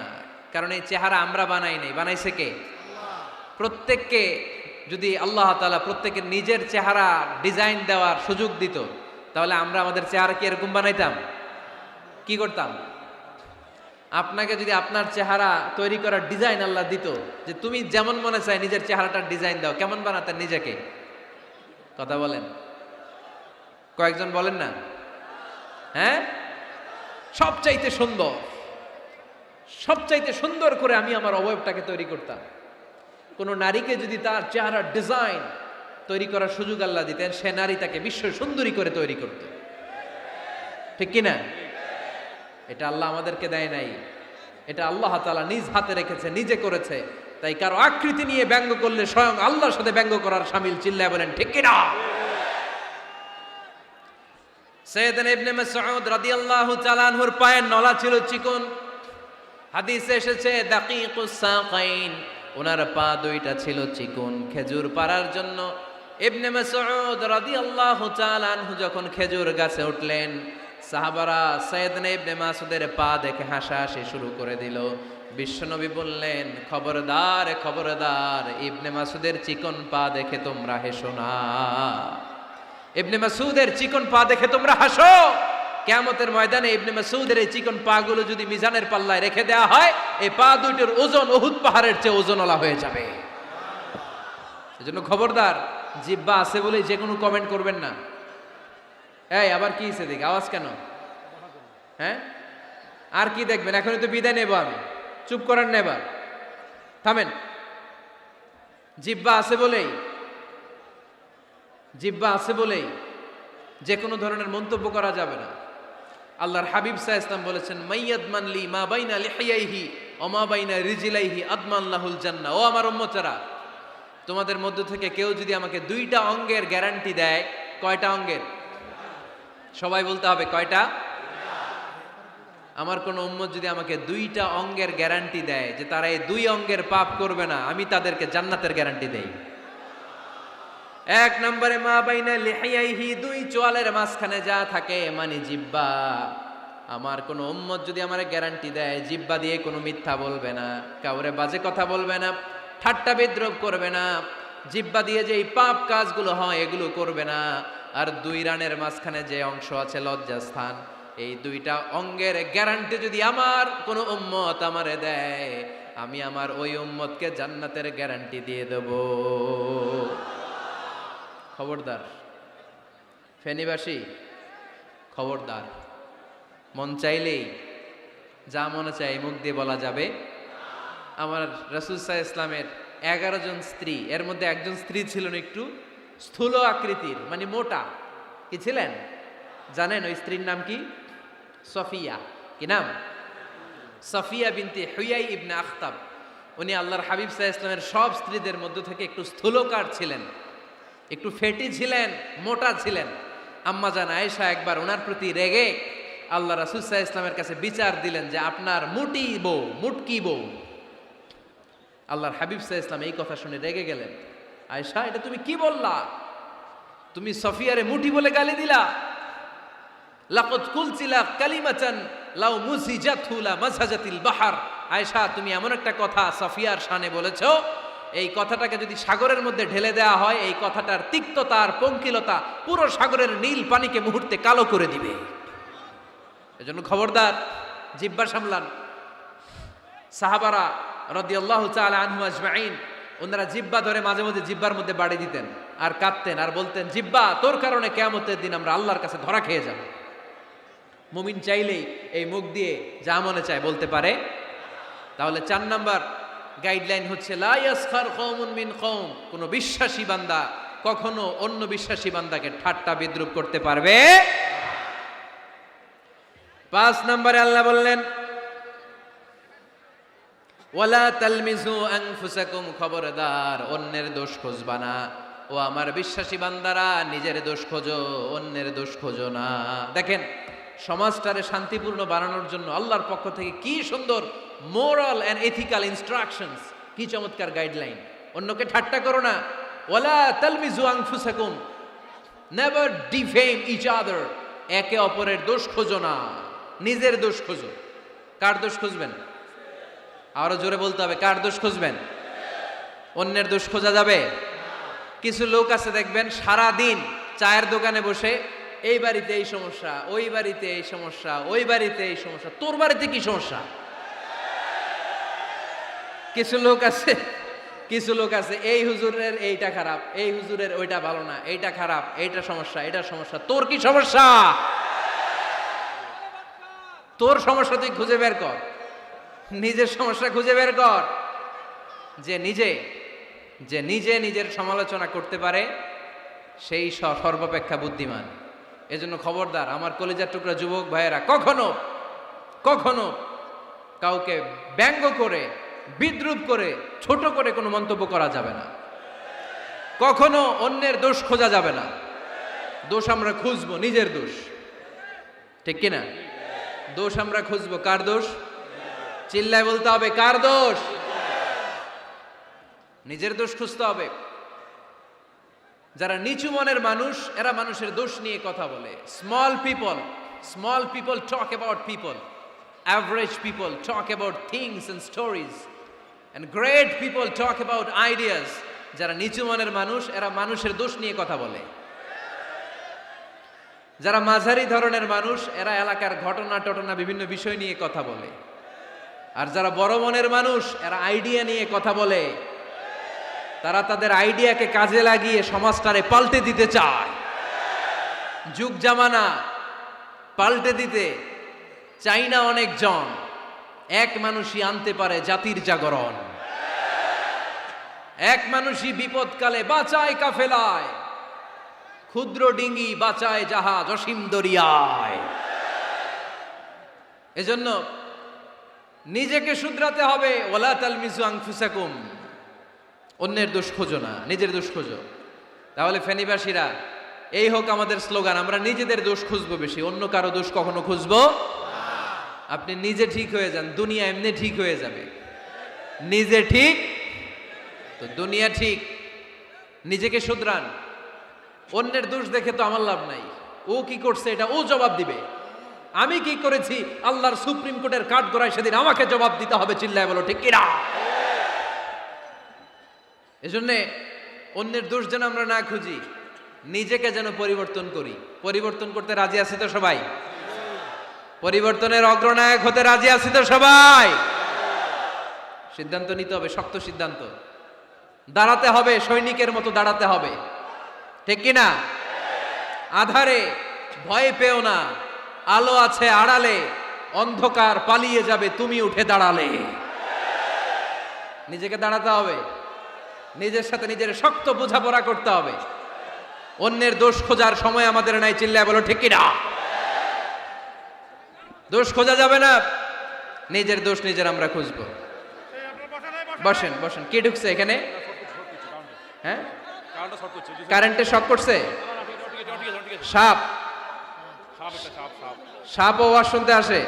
কারণ এই চেহারা আমরা বানাই নাই, বানাইছে কে? প্রত্যেককে যদি আল্লাহ তাআলা প্রত্যেকের নিজের চেহারা ডিজাইন দেওয়ার সুযোগ দিত, তাহলে আমরা আমাদের চেহারা কি এরকম বানাইতাম? কি করতাম? আপনাকে যদি আপনার চেহারা তৈরি করার ডিজাইন আল্লাহ দিত, যে তুমি যেমন মনে চাই নিজের চেহারাটার ডিজাইন দাও, কেমন বানাতেন নিজেকে? কথা বলেন, কয়েকজন বলেন না? হ্যাঁ, সবচাইতে সুন্দর, সবচাইতে সুন্দর করে আমি আমার অবয়বটাকে তৈরি করতাম। কোন নারীকে যদি তার চেহারার ডিজাইন তৈরি করার সুযোগ আল্লাহ দিতেন, সে নারী তাকে বিশ্ব সুন্দরী করে তৈরি করত। ঠিক কিনা? এটা আল্লাহ আমাদেরকে দেয় নাই, এটা আল্লাহ তাআলা নিজ হাতে রেখেছে, নিজে করেছে। তাই কারো আকৃতি নিয়ে ব্যঙ্গ করলে স্বয়ং আল্লাহর সাথে ব্যঙ্গ করার শামিল। চিল্লায় বলেন ঠিক কিনা? সাইয়েদনা ইবনে মাসউদ রাদিয়াল্লাহু তাআলা আনহুর পায়ের নলা ছিল চিকন। হাদিসে এসেছে দাকিকুস সাকাইন, ওনার পা দুইটা ছিল চিকন। খেজুর পাড়ার জন্য ইবনে মাসউদ রাদিয়াল্লাহু তাআলা আনহু যখন খেজুর গাছে উঠলেন, সাহাবারা সাইয়েদনা ইবনে মাসউদের পা দেখে হাসাহাসি শুরু করে দিল। বিশ্বনবী বললেন, খবরদার খবরদার, ইবনে মাসউদের চিকন পা দেখে তোমরা হেসো না। ইবনে মাসউদের চিকন পা দেখে তোমরা হাসো। কিয়ামতের ময়দানে ইবনে মাসউদের এই চিকন পা গুলো যদি মিজানের পাল্লায় রেখে দেওয়া হয়, এই পা দুইটার ওজন উহুদ পাহাড়ের চেয়ে ওজনওয়ালা হয়ে যাবে। এজন্য খবরদার, জিহ্বা আছে বলে যে কোনো কমেন্ট করবেন না। এই আবার কি হইছে দেখি, আওয়াজ কেন? হ্যাঁ, আর কি দেখবেন? এখনই তো বিদায় নেব আমি, চুপ করেন না, এবার থামেন। জিহ্বা আছে বলেই, জিহ্বা আছে বলেই যে কোনো ধরনের মন্তব্য করা যাবে না। আল্লাহর হাবিব সাল্লাল্লাহু আলাইহি ওয়াসাল্লাম বলেছেন, মাইয়াদমান লি মা বাইনা লিহিয়াইহি ওয়া মা বাইনা রিজলাইহি আদমান লাহুল জান্নাহ। ও আমার উম্মতেরা, তোমাদের মধ্য থেকে কেউ যদি আমাকে দুইটা অঙ্গের গ্যারান্টি দেয়, কয়টা অঙ্গের? সবাই বলতে হবে কয়টা? আমার কোন উম্মত যদি আমাকে দুইটা অঙ্গের গ্যারান্টি দেয় যে তারা এই দুই অঙ্গের পাপ করবে না, আমি তাদেরকে জান্নাতের গ্যারান্টি দেই। এক নম্বরে মা বাইনা লিহিয়াইহি, দুই চোয়ালের মাঝখানে যা থাকে মানে জিহ্বা। আমার কোন উম্মত যদি আমারে গ্যারান্টি দেয় জিহ্বা দিয়ে কোনো মিথ্যা বলবে না, কাউরে বাজে কথা বলবে না, ঠাট্টা বিদ্রুপ করবে না, জিহ্বা দিয়ে যে এই পাপ কাজগুলো হয় এগুলো করবে না, আর দুই রানের মাঝখানে যে অংশ আছে লজ্জাস্থান, এই দুইটা অঙ্গের গ্যারান্টি যদি আমার কোন উম্মত আমারে দেয়, আমি আমার ওই উম্মতকে জান্নাতের গ্যারান্টি দিয়ে দেব। খবরদার ফেনীবাসী, খবরদার। মন চাইলেই যা মনে চাই মুখ দিয়ে বলা যাবে। আমার রাসূল সাল্লাল্লাহু আলাইহি ইসলামের 11 জন স্ত্রী, এর মধ্যে একজন স্ত্রী ছিলেন একটু স্থূল আকৃতির, মানে মোটা। কি ছিলেন জানেন? ওই স্ত্রীর নাম কি? সফিয়া। কি নাম? সফিয়া বিনতে হুয়াই ইবনে আখতাব। উনি আল্লাহর হাবিব সাল্লাল্লাহু আলাইহি ইসলামের সব স্ত্রীদের মধ্য থেকে একটু স্থূলকার ছিলেন, একটু ফেটি ছিলেন, মোটা ছিলেন। আম্মা জান আয়েশা একবার ওনার প্রতি রেগে আল্লাহ রাসূল সাল্লাল্লাহু আলাইহি ইসলামের কাছে বিচার দিলেন যে আপনার মুটি বউ, মুটকি বউ। আল্লাহর হাবিব সাল্লাল্লাহু আলাইহি ইসলাম এই কথা শুনে রেগে গেলেন। আয়েশা, এটা তুমি কি বললা? তুমি সফিয়ারে মুটি বলে গালি দিলা। লাকাদ কুলতিলা কালিমাতান লাউ মুজিজাতহু লা মাযহাজাতিল বাহর। আয়েশা, তুমি এমন একটা কথা সফিয়ার শানে বলেছো, এই কথাটাকে যদি সাগরের মধ্যে ঢেলে দেওয়া হয়, এই কথাটার তিক্ততা আর পঙ্কিলতা পুরো সাগরের নীল পানিকে মুহূর্তে কালো করে দিবে। এজন্য খবরদার, জিহ্বা সামলান। সাহাবারা রাদিয়াল্লাহু তাআলা আনহু আজমাইন, ওনারা জিহ্বা ধরে মাঝে মাঝে জিহ্বার মধ্যে বাড়ি দিতেন আর কাঁদতেন আর বলতেন, জিহ্বা, তোর কারণে কিয়ামতের দিন আমরা আল্লাহর কাছে ধরা খেয়ে যাব। মুমিন চাইলেই এই মুখ দিয়ে যা মনে চায় বলতে পারে। তাহলে 4 নাম্বার গাইডলাইন হচ্ছে লা ইয়াসখার কওমুন মিন কওম, কোন বিশ্বাসী বান্দা কখনো অন্য বিশ্বাসী বান্দাকে ঠাট্টা বিদ্রুপ করতে পারবে। 5 নম্বরে আল্লাহ বললেন, ওয়ালা তালমিজু আনফুসাকুম, খবরদার অন্যের দোষ খুঁজবা না। ও আমার বিশ্বাসী বান্দারা, নিজের দোষ খোঁজো, অন্যের দোষ খোঁজো না। দেখেন, সমাজটারে শান্তিপূর্ণ বানানোর জন্য আল্লাহর পক্ষ থেকে কি সুন্দর মোরাল এন্ড এথিক্যাল ইনস্ট্রাকশনস কি চমৎকার গাইডলাইন। অন্যকে ঠাট্টা করো না, ওয়ালা তালমিজু আনফুসাকুম, নেভার ডিফেম ইচ আদার, একে অপরের দোষ খোঁজো না, নিজের দোষ খোঁজো। কার দোষ খুঁজবেন? আরো জোরে বলতে হবে, কার দোষ খুঁজবেন? অন্যের দোষ খোঁজা যাবে? কিছু লোক আছে দেখবেন সারা দিন চায়ের দোকানে বসে এই বাড়িতে এই সমস্যা, ওই বাড়িতে এই সমস্যা, ওই বাড়িতে এই সমস্যা, তোর বাড়িতে কি সমস্যা? কিছু লোক আছে এই হুজুরের এইটা খারাপ, এই হুজুরের ওইটা ভালো না, এইটা খারাপ, এইটা সমস্যা, এটা সমস্যা, তোর কি সমস্যা? তোর সমস্যা তুই খুঁজে বের কর, নিজের সমস্যা খুঁজে বের কর। যে নিজে নিজের সমালোচনা করতে পারে সেই সর্বাপেক্ষা বুদ্ধিমান। এজন্য খবরদার আমার কলিজার টুকরা যুবক ভাইয়েরা, কখনো কাউকে ব্যঙ্গ করে, বিদ্রুপ করে, ছোট করে কোনো মন্তব্য করা যাবে না। কখনো অন্যের দোষ খোঁজা যাবে না। দোষ আমরা খুঁজবো, নিজের দোষ, ঠিক কিনা? দোষ আমরা খুঁজবো, কার দোষ? চিল্লায় বলতে হবে, কার দোষ? নিজের দোষ খুঁজতে হবে। যারা নিচু মনের মানুষ, এরা মানুষের দোষ নিয়ে কথা বলে। Small people talk about people, average people talk about things and stories, and great people talk about ideas. যারা নিচু মনের মানুষ, এরা মানুষের দোষ নিয়ে কথা বলে। যারা মাঝারি ধরনের মানুষ, এরা এলাকার ঘটনা বিভিন্ন বিষয় নিয়ে কথা বলে। আর যারা বড় মনের মানুষ, এরা আইডিয়া নিয়ে কথা বলে। তারা তাদের আইডিয়াকে কাজে লাগিয়ে সমাজটারে পাল্টে দিতে চায়। যুগ জামানা পাল্টে দিতে চাই না অনেকজন, এক মানুষই আনতে পারে জাতির জাগরণ। এক মানুষই বিপদকালে বাঁচায় কাফেলায়, ক্ষুদ্র ডিঙ্গি বাঁচায় জাহাজ অসীম দরিয়ায়। এজন্য নিজেকে শুধরাতে হবে। ওয়ালা তালমিজু আনফুসাকুম, অন্যের দোষ খোঁজো না, নিজের দোষ খোঁজো। তাহলে ফেনীবাসীরা, এই হোক আমাদের স্লোগান, আমরা নিজেদের দোষ খুঁজবো বেশি, অন্য কারো দোষ কখনো খুঁজবো। আপনি নিজে ঠিক হয়ে যান, দুনিয়া এমনি ঠিক হয়ে যাবে। নিজে ঠিক তো দুনিয়া ঠিক। নিজেকে শুধরান। অন্যের দোষ দেখে তো আমার লাভ নাই, ও কি করছে এটা ও জবাব দিবে। আমি কি করেছি আল্লাহর সুপ্রিম কোর্টের কাঠগড়ায় সেদিন আমাকে জবাব দিতে হবে। চিল্লায় বলো ঠিক কিনা? এজন্যে অন্যের দোষ যেন আমরা না খুঁজি, নিজেকে যেন পরিবর্তন করি। পরিবর্তন করতে রাজি আছি তো সবাই? পরিবর্তনের অগ্রনায়ক হতে রাজি আছি তো সবাই? সিদ্ধান্ত নিতে হবে, শক্ত সিদ্ধান্ত। দাঁড়াতে হবে, সৈনিকের মতো দাঁড়াতে হবে, ঠিক কিনা? আধারে ভয় পেও না, আলো আছে আড়ালে, অন্ধকার পালিয়ে যাবে তুমি উঠে দাঁড়ালে। নিজেকে দাঁড়াতে হবে, নিজের সাথে নিজের শক্ত বোঝাপড়া করতে হবে। অন্যের দোষ খোঁজার সময় আমাদের নাই। চিল্লায় বলো ঠিক কিনা? দোষ খোঁজা যাবে না, নিজের দোষ নিজের আমরা খুঁজবো। বসেন বসেন। কি ঢুকছে এখানে? হ্যাঁ, কারেন্টে শক করছে। সাপ, সাপ আওয়াজ শুনতে আসে।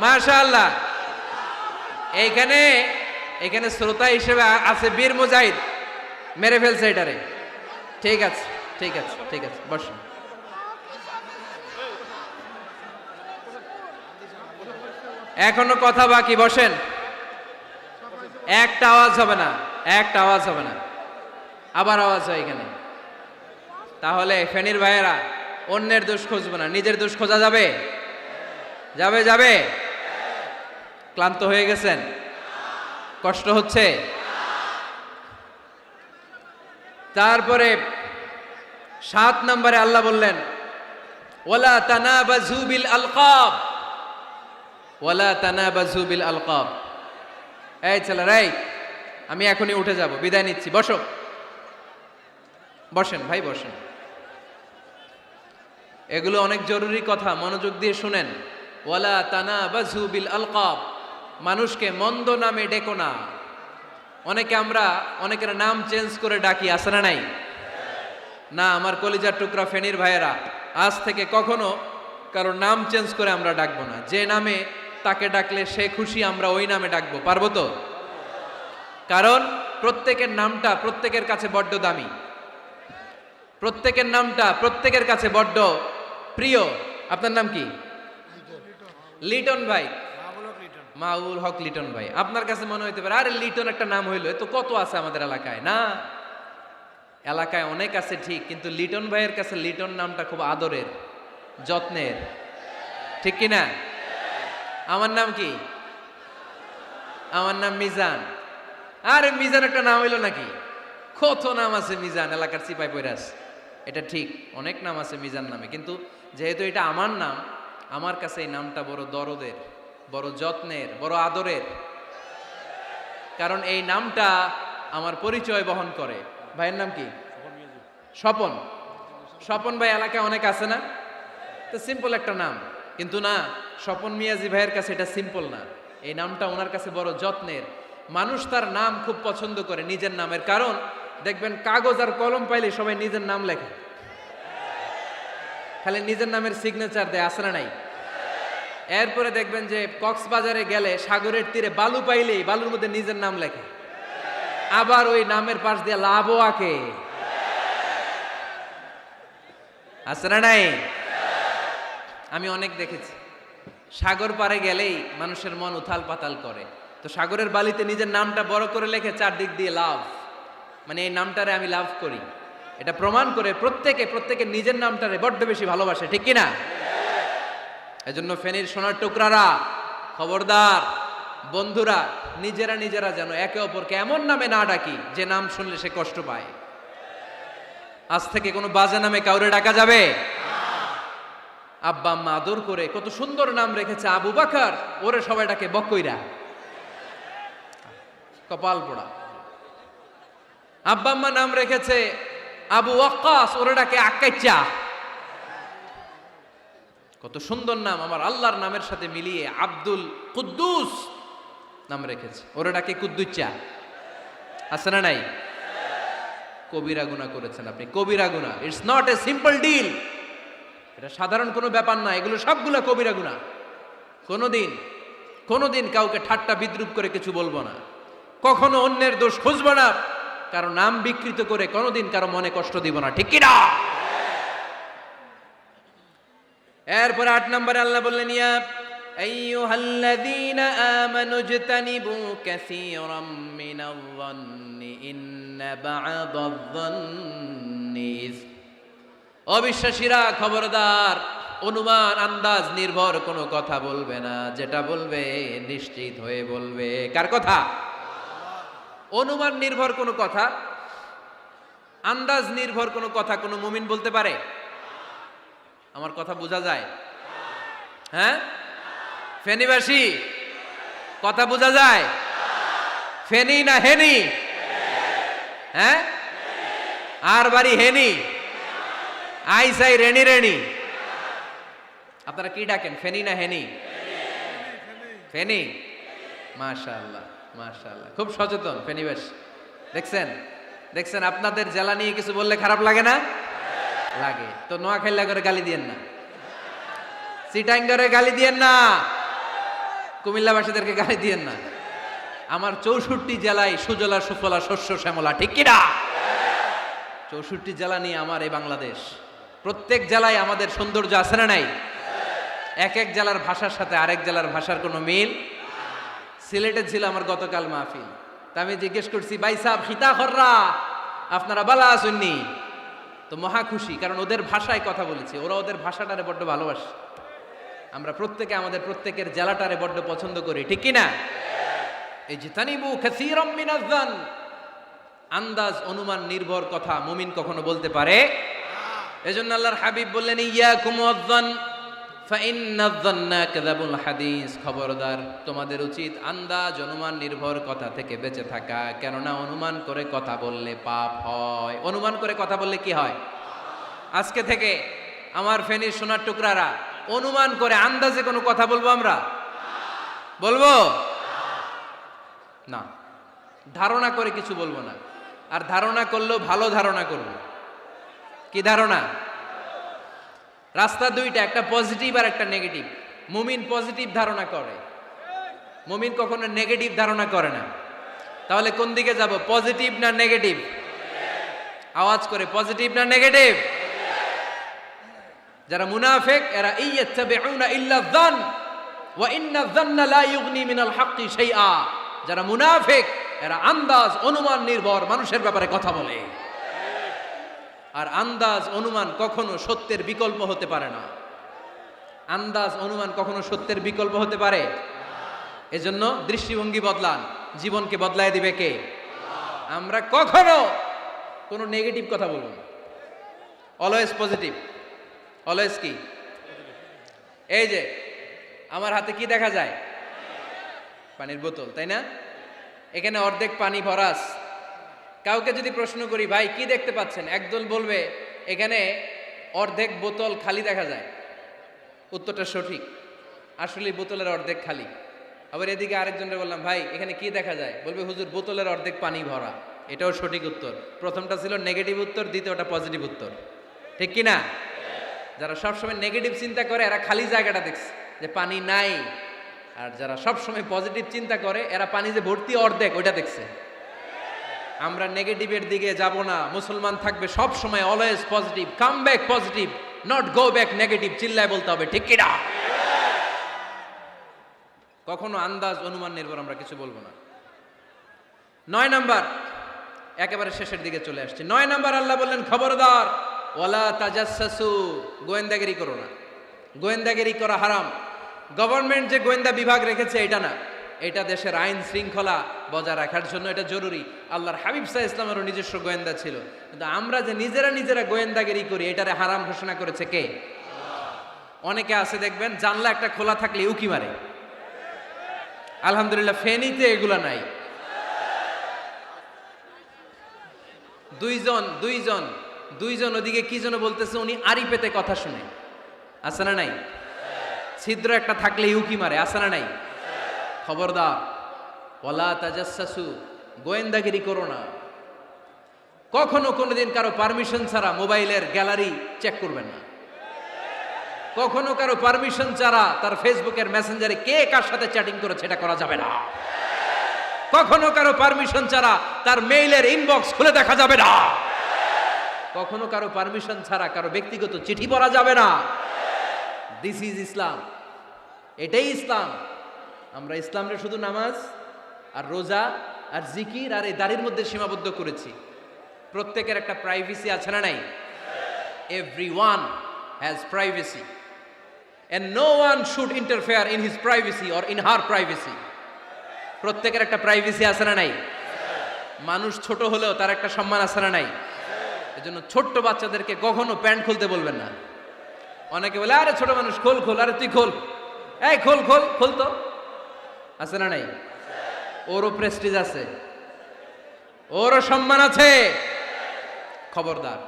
মাশাআল্লাহ। এইখানে শ্রোতা হিসেবে আছে বীর মুজাহিদ, মেরে ফেলছে এটারে। ঠিক আছে ঠিক আছে ঠিক আছে, বসেন। এখনো কথা বাকি, বসেন। একটা আওয়াজ হবে না, একটা আওয়াজ হবে না। আবার আওয়াজ হয় এখানে। তাহলে ফেনীর ভাইয়েরা, অন্যের দোষ খুঁজবো না, নিজের দোষ খোঁজা যাবে? যাবে যাবে? ক্লান্ত হয়ে গেছেন? কষ্ট হচ্ছে? তারপরে 7 নম্বরে আল্লাহ বললেন, ওয়ালা তানাবাজু বিল আলকাব, ওয়ালা তানাবাজু বিল আলকাব। এই ছেলেরা, আমি এখনই উঠে যাব, বিদায় নিচ্ছি, বসো। বসেন ভাই, বসেন। এগুলো অনেক জরুরি কথা, মনোযোগ দিয়ে শুনেন। ওয়ালা তানাবাজু বিল আলকাব, মানুষকে মন্দ নামে ডেকো না। অনেকের নাম চেঞ্জ করে ডাকি, আছে না নাই? না, আমার কলিজার টুকরা ফেনীর ভাইয়েরা, আজ থেকে কখনো কারণ নাম চেঞ্জ করে আমরা ডাকবো না। যে নামে তাকে ডাকলে সে খুশি, আমরা ওই নামে ডাকবো, পারবো তো? কারণ প্রত্যেকের নামটা প্রত্যেকের কাছে বড্ড দামি, প্রত্যেকের নামটা প্রত্যেকের কাছে বড্ড প্রিয়। আপনার নাম কি? লিটন ভাই, মাহবুল হক লিটন ভাই। আপনার কাছে মনে হইতে পারে আরে লিটন একটা নাম হইলো, তো কত আছে আমাদের এলাকায়। না, এলাকায় অনেক আছে ঠিক, কিন্তু লিটন ভাইয়ের কাছে লিটন নামটা খুব আদরের, যত্নের, ঠিক কিনা? আমার নাম কি? আমার নাম মিজান। আরে মিজান একটা নাম হইলো নাকি? কত নাম আছে মিজান, এলাকার সিপাই পৈরাস। এটা ঠিক, অনেক নাম আছে মিজান নামে, কিন্তু যেহেতু এটা আমার নাম, আমার কাছে এই নামটা বড় দরদের, বড় যত্নের, বড় আদরের। কারণ এই নামটা আমার পরিচয় বহন করে। ভাইয়ের নাম কি? স্বপন। স্বপন ভাই এলাকায় অনেক আছে না? তো সিম্পল একটা নাম, কিন্তু না, স্বপন মিয়াজি ভাইয়ের কাছে এটা সিম্পল না, এই নামটা ওনার কাছে বড় যত্নের। মানুষ তার নাম খুব পছন্দ করে নিজের নামের, কারণ দেখবেন কাগজ আর কলম পাইলে সবাই নিজের নাম লেখে, খালি নিজের নামের সিগনেচার দেয়, আছে না নাই? এরপরে দেখবেন যে কক্সবাজারে গেলে সাগরের তীরে বালু পাইলেই বালুর মধ্যে নিজের নাম লেখে, আবার ওই নামের পাশ দিয়ে লাভও আঁকে, আছে না নাই? আমি অনেক দেখেছি, সাগর পারে গেলেই মানুষের মন উথাল পাতাল করে, তো সাগরের বালিতে নিজের নামটা বড় করে লেখে চারদিক দিয়ে লাভ, মানে এই নামটারে আমি লাভ করি। এটা প্রমাণ করে প্রত্যেকে নিজের নামটারে বড্ড বেশি ভালোবাসে, ঠিক কিনা? এজন্য ফেনীর সোনার টুকরারা, খবরদার বন্ধুরা, নিজেরা যেন একে অপরকে এমন নামে না ডাকি যে নাম শুনলে সে কষ্ট পায়। আজ থেকে কোনো বাজে নামে কাউরে ডাকা যাবে? আব্বা আম্মা আদর করে কত সুন্দর নাম রেখেছে, আবু বাকার, ওরে সবাই ডাকে বকইরা, কপাল পোড়া। আব্বা আম্মা নাম রেখেছে আবু ওয়াক্কাস, ওরে ডাকে আক্কাইচা। কত সুন্দর নাম, আমার আল্লাহর নামের সাথে মিলিয়ে আব্দুল কুদ্দুস নাম রেখেছে, ওরে ডাকে কুদ্দুচ্চা, আছে না নাই? কবিরা গুনাহ করেছেন আপনি, কবিরা গুনাহ। It's not a simple deal, এটা সাধারণ কোনো ব্যাপার না, এগুলো সবগুলা কবিরা গুনাহ। কোনোদিন কাউকে ঠাট্টা বিদ্রুপ করে কিছু বলবো না, কখনো অন্যের দোষ খুঁজবো না, কারো নাম বিকৃত করে কোনোদিন কারো মনে কষ্ট দিব না, ঠিক কি না? এরপর 8 নম্বরে আল্লাহ বললেন, ইয়া আইয়ুহাল্লাযীনা আমানু ইজতানিবু কাসীরাম মিনায-যন্নি ইন্না বা'দায-যন্নি ইসম। অবিশ্বাসীরা খবরদার, অনুমান আন্দাজ নির্ভর কোনো কথা বলবে না, যেটা বলবে নিশ্চিত হয়ে বলবে। কার কথা? অনুমান নির্ভর কোনো কথা, আন্দাজ নির্ভর কোনো কথা কোনো মুমিন বলতে পারে? আমার কথা বোঝা যায়? হ্যাঁ ফেনীবাসী, কথা বোঝা যায়? ফেনী না হেনি? হ্যাঁ, আর বাড়ি হেনি, আইসাই রেনি রেনি। আপনারা কি ডাকেন, ফেনী না হেনি? ফেনী। মাশাআল্লাহ মাশাআল্লাহ, খুব সচেতন ফেনীবাসী। দেখছেন আপনাদের জেলা নিয়ে কিছু বললে খারাপ লাগে না? লাগে। তো নোয়াখালী করে গালি দিয়েন না, চিটাঙ্গারে গালি দিয়েন না, কুমিল্লাবাসীদেরকে গালি দিয়েন না। আমার 64 জেলায় সুজলা সুফলা শস্য শ্যামলা, ঠিক কিনা? 64 জেলা নিয়ে আমার এই বাংলাদেশ। প্রত্যেক জেলায় আমাদের সৌন্দর্য আছে না নাই? এক এক জেলার ভাষার সাথে আরেক জেলার ভাষার কোনো মিল। সিলেটে ছিল আমার গতকাল মাহফিল, তা আমি জিজ্ঞেস করছি, ভাই সাহেব খিতা খররা, আপনারা বালা আসুননি? তো মহা খুশি, কারণ ওদের ভাষায় কথা বলেছি, ওরা ওদের ভাষাটারে বড্ড ভালোবাসে। আমরা প্রত্যেকে আমাদের প্রত্যেকের জেলাটারে বড্ড পছন্দ করি, ঠিক কিনা? এই জিতানিবু কাসীরাম মিনায-যন, আন্দাজ অনুমান নির্ভর কথা মুমিন কখনো বলতে পারে? এজন্য আল্লাহর হাবিব বললেন, ইয়াকুম ওয়ায-যন ফাইন্নায-যন্না কাযাবুল হাদিস। খবরদার, তোমাদের উচিত আন্দাজ অনুমান নির্ভর কথা থেকে বেঁচে থাকা, কেননা অনুমান করে কথা বললে পাপ হয়। অনুমান করে কথা বললে কি হয়? আজকে থেকে আমার ফেনীর সোনার টুকরারা, অনুমান করে আন্দাজে কোনো কথা বলবো আমরা? বলবো না, ধারণা করে কিছু বলবো না। আর ধারণা করলেও ভালো ধারণা করব। কি ধারণা? রাস্তা দুইটা, একটা পজিটিভ আর একটা নেগেটিভ। মুমিন পজিটিভ ধারণা করে, মুমিন কখনো নেগেটিভ ধারণা করে না। তাহলে কোন দিকে যাব, পজিটিভ না নেগেটিভ? আওয়াজ করে, পজিটিভ না নেগেটিভ? যারা মুনাফিক এরা ইয়াত্তাবিউনা ইল্লা যান ওয়া ইন্না যান্না লা ইউগনি মিনাল হাক্কি শাইআ। যারা মুনাফিক এরা আন্দাজ অনুমান নির্ভর মানুষের ব্যাপারে কথা বলে, আর আন্দাজ অনুমান কখনো সত্যের বিকল্প হতে পারে না। আন্দাজ অনুমান কখনো সত্যের বিকল্প হতে পারে? এজন্য দৃষ্টিভঙ্গি বদলান, জীবনকে বদলায় দিবে কে? আমরা কখনো কোনো নেগেটিভ কথা বলবো না, অলওয়েজ পজিটিভ। অলওয়েজ কি? এই যে আমার হাতে কি দেখা যায়? পানির বোতল, তাই না? এখানে অর্ধেক পানি ভরাস। কাউকে যদি প্রশ্ন করি, ভাই কি দেখতে পাচ্ছেন, একদল বলবে এখানে অর্ধেক বোতল খালি দেখা যায়। উত্তরটা সঠিক, আসলে বোতলের অর্ধেক খালি। আবার এদিকে আরেকজনকে বললাম, ভাই এখানে কি দেখা যায়, বলবে হুজুর বোতলের অর্ধেক পানি ভরা। এটাও সঠিক উত্তর। প্রথমটা ছিল নেগেটিভ উত্তর, দ্বিতীয়টা পজিটিভ উত্তর, ঠিক কি না? যারা সবসময় নেগেটিভ চিন্তা করে এরা খালি জায়গাটা দেখছে যে পানি নাই, আর যারা সবসময় পজিটিভ চিন্তা করে এরা পানি যে ভর্তি অর্ধেক ওইটা দেখছে। আমরা নেগেটিভের দিকে যাব না, মুসলমান থাকবে সব সময় always positive. Come back positive, not go back negative. চিল্লায় বলতে হবে, ঠিক কি না? কখনো আন্দাজ অনুমান নির্ভর আমরা কিছু বলবো না। 9 নাম্বার, একেবারে শেষের দিকে চলে আসছে। 9 নাম্বার আল্লাহ বললেন, খবরদার ওয়ালা তাজাসসু, গোয়েন্দাগিরি করো না। গোয়েন্দাগিরি করা হারাম। গভর্নমেন্ট যে গোয়েন্দা বিভাগ রেখেছে এটা না, এটা দেশের আইন শৃঙ্খলা বজায় রাখার জন্য এটা জরুরি। আল্লাহর হাবিব সাল্লাল্লাহু আলাইহি ওয়াসাল্লামেরও নিজস্ব গোয়েন্দা ছিল, কিন্তু আমরা যে নিজেরা গোয়েন্দাগিরি করি এটারে হারাম ঘোষণা করেছে কে? অনেকে আছে দেখবেন জানলা একটা খোলা থাকলে উকি মারে। আলহামদুলিল্লাহ ফেনীতে এগুলা নাই। দুইজন ওদিকে কি যেন বলতেছে, উনি আড়ি পেতে কথা শুনে। আছে না নাই? ছিদ্র একটা থাকলে উকি মারে। আছে না নাই? খবরদার, ওয়ালা তাজাসসু, গোয়েন্দাগিরি করো না। কখনো কোনোদিন কারো পারমিশন ছাড়া মোবাইলের গ্যালারি চেক করবেন না। কখনো কারো পারমিশন ছাড়া তার ফেসবুকের মেসেঞ্জারে কে কার সাথে চ্যাটিং করেছে এটা করা যাবে না। কখনো কারো পারমিশন ছাড়া তার মেইলের ইনবক্স খুলে দেখা যাবে না। কখনো কারো পারমিশন ছাড়া কারো ব্যক্তিগত চিঠি পড়া যাবে না। দিস ইজ ইসলাম, এটাই ইসলাম। আমরা ইসলামরে শুধু নামাজ আর রোজা আর জিকির আর এই দাড়ির মধ্যে সীমাবদ্ধ করেছি। প্রত্যেকের একটা প্রাইভেসি আছে না নাই? Everyone has privacy and no one should interfere in his privacy or in her privacy. প্রত্যেকের একটা প্রাইভেসি আছে না নাই? মানুষ ছোট হলেও তার একটা সম্মান আছে না নাই? এজন্য ছোট্ট বাচ্চাদেরকে কখনো প্যান্ট খুলতে বলবেন না। অনেকে বলে, আরে ছোট মানুষ, খোল খোল, আরে তুই খোল, এই খোল খোল খোল তো। আছে না নাই? ওরও প্রেস্টিজ আছে, ওরও সম্মান আছে। খবরদার,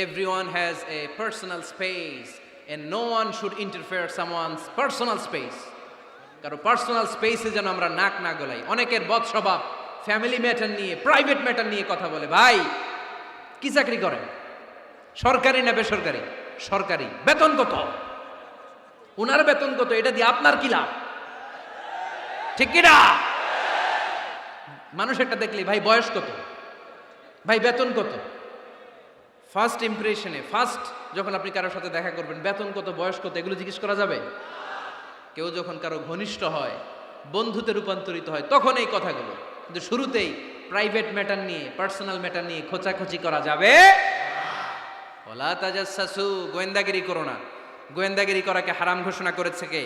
everyone has a personal space and no one should interfere someone's personal space. কারো পার্সোনাল স্পেসে যেন আমরা নাক না গলাই। অনেকের বদ স্বভাব ফ্যামিলি ম্যাটার নিয়ে, প্রাইভেট ম্যাটার নিয়ে কথা বলে। ভাই কি চাকরি করেন? সরকারি না বেসরকারি? সরকারি। বেতন কত? উনার বেতন কত? এটা দিয়ে আপনার কি লাভ? ঠিক কি না? মানুষ একটা দেখলে, ভাই বয়স কত, ভাই বেতন কত? ফার্স্ট ইমপ্রেশনে, ফার্স্ট যখন আপনি কারোর সাথে দেখা করবেন, বেতন কত, বয়স কত, এগুলো জিজ্ঞেস করা যাবে? কেউ যখন কারো ঘনিষ্ঠ হয়, বন্ধুতে রূপান্তরিত হয়, তখন এই কথাগুলো। কিন্তু শুরুতেই প্রাইভেট ম্যাটার নিয়ে, পার্সোনাল ম্যাটার নিয়ে খোঁচাখুচি করা যাবে। ওয়ালা তাজাসসু, গোয়েন্দাগিরি করো না। গোয়েন্দাগিরি করাকে হারাম ঘোষণা করেছে কে?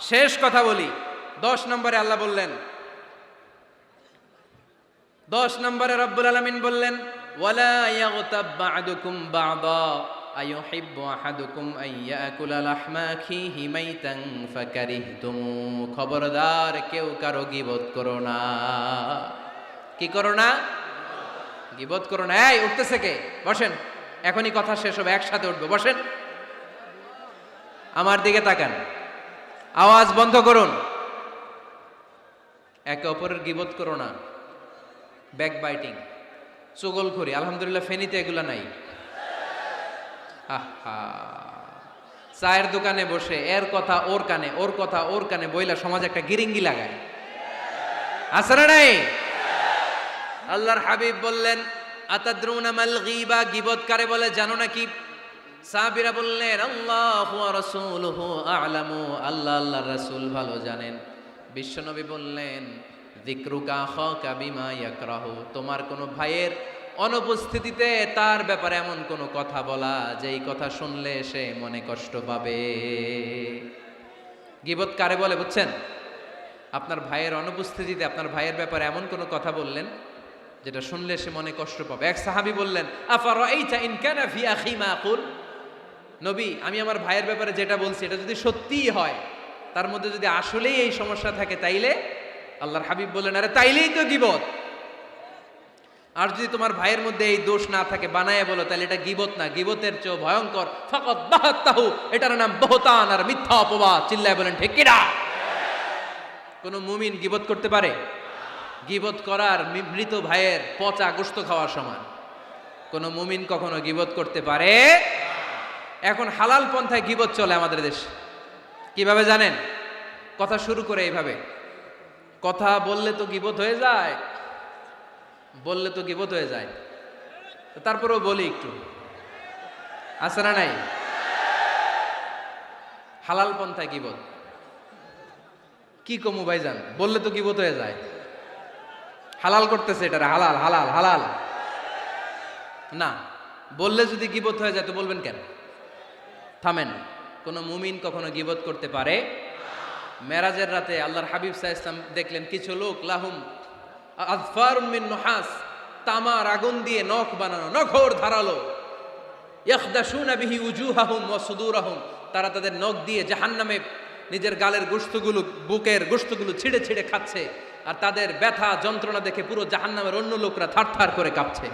শেষ কথা বলি, 10 নম্বরে আল্লাহ বললেন, 10 নম্বরে রব্বুল আলামিন বললেন, ওয়ালা ইয়াগতাব বা'দুকুম বা'দা আইয়ুহিব্বু আহাদুকুম আইয়াকুলা লাহমা আখিহি মাইতান ফাকারিহতুম। খবরদার, কেউ কারো গীবত করো না। কি করো না? গীবত করো না। এই উঠতেছে কে? বসেন, এখনই কথা শেষ হবে, একসাথে উঠবে। বসেন, আমার দিকে তাকান, আওয়াজ বন্ধ করুন। একে অপরের গীবত করো না। ব্যাকবাইটিং, চুগলখড়ি, আলহামদুলিল্লাহ ফেনীতে এগুলা নাই। আহা, চায়ের দোকানে বসে এর কথা ওর কানে, ওর কথা ওর কানে বইলা সমাজে একটা গিরিঙ্গি লাগায়, আছে না নাই? আল্লাহর হাবিব বললেন, আতাদরুনা মাল গীবা, গীবত কারে বলে জানো নাকি? সাহাবীরা বললেন, আল্লাহু ওয়া রাসূলুহু আ'লামু, আল্লাহ আল্লাহর রাসূল ভালো জানেন। বিশ্বনবী বললেন, যিকরুকা আখাকা বিমা ইয়াকরাহু, তোমার কোনো ভাইয়ের অনুপস্থিতিতে তার ব্যাপারে এমন কোনো কথা বলা যেই কথা শুনলে সে মনে কষ্ট পাবে। গীবত কারে বলে বুঝছেন? আপনার ভাইয়ের অনুপস্থিতিতে আপনার ভাইয়ের ব্যাপারে এমন কোনো কথা বললেন যেটা শুনলে সে মনে কষ্ট পাবে। এক সাহাবী বললেন, আফারাইতা ইন কানা ফি আখি মা আকুল, নবী আমি আমার ভাইয়ের ব্যাপারে যেটা বলছি এটা যদি সত্যিই হয়, তার মধ্যে যদি আসলেই এই সমস্যা থাকে, তাইলে? আল্লাহর হাবিব বললেন, আরে তাইলেই তো গীবত। আর যদি তোমার ভাইয়ের মধ্যে এই দোষ না থাকে, বানায় বলো, তাহলে এটা গীবত না, গীবতের চেয়ে ভয়ঙ্কর। ফাকাদ বাহাত্তাহু, এটার নাম বহতান আর মিথ্যা অপবাদ। চিল্লায় বলেন ঠিক কিনা? কোন মুমিন গীবত করতে পারে? গীবত করার মৃত ভাইয়ের পচা গোশত খাওয়ার সমান। কোন মুমিন কখনো গীবত করতে পারে? এখন হালাল পন্থায় গীবত চলে আমাদের দেশে। কিভাবে জানেন? কথা শুরু করে এইভাবে, কথা বললে তো গীবত হয়ে যায়, বললে তো গীবত হয়ে যায়, তারপরেও বলি একটু, আছে না নাই? হালাল পন্থায় গীবত কি কমু ভাইজান, বললে তো গীবত হয়ে যায়। হালাল করতেছে এটা, হালাল হালাল হালাল না, বললে যদি গীবত হয়ে যায় তো বলবেন কেন? থামেন। কোন মুমিন কখনো গীবত করতে পারে? মেরাজের রাতে আল্লাহর হাবিব সাল্লাল্লাহু আলাইহি ওয়াসাল্লাম দেখলেন কিছু লোক, লাহুম আযফারুম মিন নুহাস, তামার আগুন দিয়ে নখ বানানো, নখর ধারালো, ইয়াখদাশুনা বিহি উজুহাহুম ওয়া সুদুরাহুম, তারা তাদের নখ দিয়ে জাহান্নামে নিজের গালের গোশতগুলো, বুকের গোশতগুলো ছিঁড়ে ছিঁড়ে খাচ্ছে, আর তাদের ব্যথা যন্ত্রণা দেখে পুরো জাহান্নামের অন্য লোকরা থারথার করে কাঁপছে।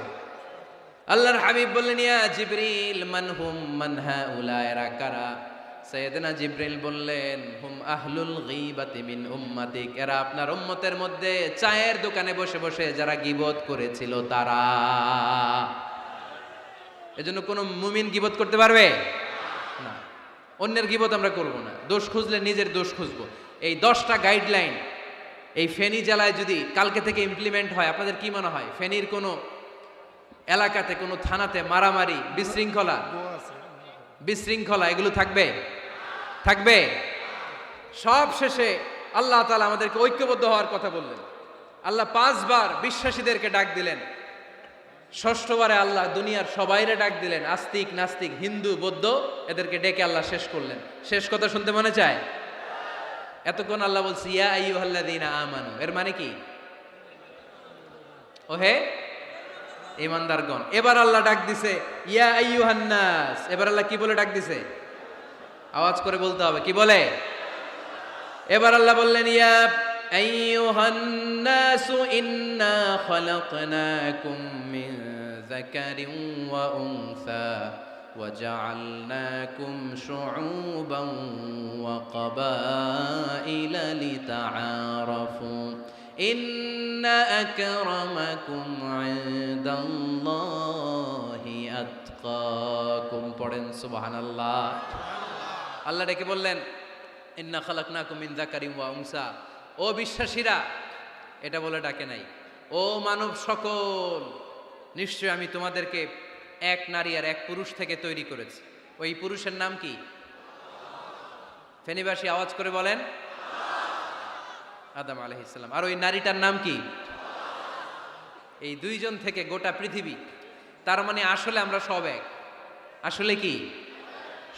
আল্লাহর হাবিব বললেন, ইয়া জিবরিল মান হুম মান হাউলা, এরা কারা? সাইয়েদনা জিবরিল বললেন, হুম আহলুল গীবাতি মিন উম্মাতিক, এরা আপনার উম্মতের মধ্যে চায়ের দোকানে বসে বসে যারা গীবত করেছিল তারা। এজন্য কোন মুমিন গীবত করতে পারবে না। অন্যের গীবত আমরা করব না, দোষ খুঁজলে নিজের দোষ খুঁজবো। এই 10টা গাইডলাইন এই ফেনী জেলায় যদি কালকে থেকে ইমপ্লিমেন্ট হয়, আপনাদের কি মনে হয় ফেনীর কোনো এলাকাতে, কোনো থানাতে মারামারি, বিশৃঙ্খলা এগুলো থাকবে? থাকবে? সব শেষে আল্লাহ তাআলা আমাদেরকে ঐক্যবদ্ধ হওয়ার কথা বললেন। আল্লাহ 5 বার বিশ্বাসীদেরকে ডাক দিলেন, 6ষ্ঠবারে আল্লাহ দুনিয়ার সবাইরে ডাক দিলেন, আস্তিক নাস্তিক হিন্দু বৌদ্ধ এদেরকে ডেকে আল্লাহ শেষ করলেন। শেষ কথা শুনতে মনে চায়? এতক্ষণ আল্লাহ বলছে ইয়া আইয়ুহাল্লাযীনা আমানু, এর মানে কি? ওহে ঈমানদারগণ। এবার আল্লাহ ডাক দিছে ইয়া আইয়ুহান নাস, এবার আল্লাহ কি বলে ডাক দিছে? আওয়াজ করে বলতে হবে, কি বলে? এবার আল্লাহ বললেন, ইয়া আইয়ুহান নাস ইন্না খালাকনাকুম মিন যাকারিন ওয়া উনসা وجعلناكم شعوبا وقبائل لتعارفوا إن أكرمكم عند الله أتقاكم পড়েন সুবহানাল্লাহ। আল্লাহ ডেকে বললেন, ইন্না খালাকনাকুম মিন যাকারিন ওয়া উনসা, ও বিশ্বাসীরা, এটা বলে ডাকে নাই, ও মানব সকল, নিশ্চয় আমি তোমাদেরকে এক নারী আর এক পুরুষ থেকে তৈরি করেছি। ওই পুরুষের নাম কি? ফেনীবাসী আওয়াজ করে বলেন, আদম আলাইহিস সালাম। আর ওই নারীটার নাম কি? এই দুইজন থেকে গোটা পৃথিবী। তার মানে আসলে আমরা সব এক। আসলে কি?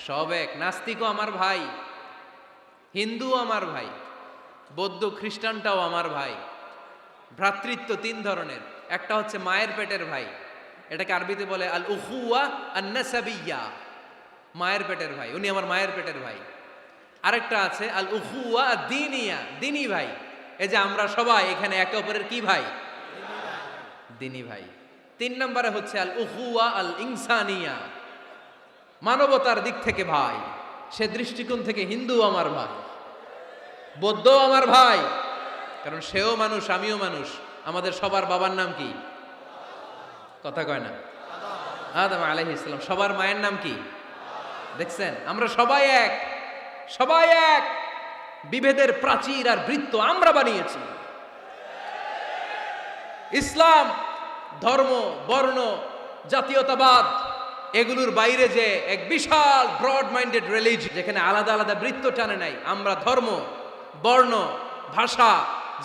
সব এক। নাস্তিকও আমার ভাই, হিন্দুও আমার ভাই, বৌদ্ধ খ্রিস্টানটাও আমার ভাই। ভ্রাতৃত্ব 3 ধরনের। একটা হচ্ছে মায়ের পেটের ভাই, এটাকে আরবিতে বলে আল উখুয়া আন নাসাবিয়্যা, মায়ের পেটের ভাই, উনি আমার মায়ের পেটের ভাই। আরেকটা আছে আল উখুয়া দ্বীনিয়া, দ্বীনি ভাই। এই যে আমরা সবাই এখানে একে অপরের কি ভাই? দ্বীনি ভাই। 3 নম্বরে হচ্ছে আল উখুয়া আল ইনসানিয়া, মানবতার দিক থেকে ভাই। সে দৃষ্টিকোণ থেকে হিন্দু আমার ভাই, বৌদ্ধ আমার ভাই, কারণ সেও মানুষ আমিও মানুষ। আমাদের সবার বাবার নাম কি? কথা কয় না? আদম আলাইহিস সালাম। সবার মায়ের নাম কি? দেখছেন, আমরা সবাই এক, সবাই এক। বিভেদের প্রাচীর আর বৃত্ত আমরা বানিয়েছি। ইসলাম ধর্ম, বর্ণ, জাতীয়তাবাদ এগুলোর বাইরে যে এক বিশাল ব্রড মাইন্ডেড রিলিজিয়ন, যেখানে আলাদা আলাদা বৃত্ত টানে নাই। আমরা ধর্ম, বর্ণ, ভাষা,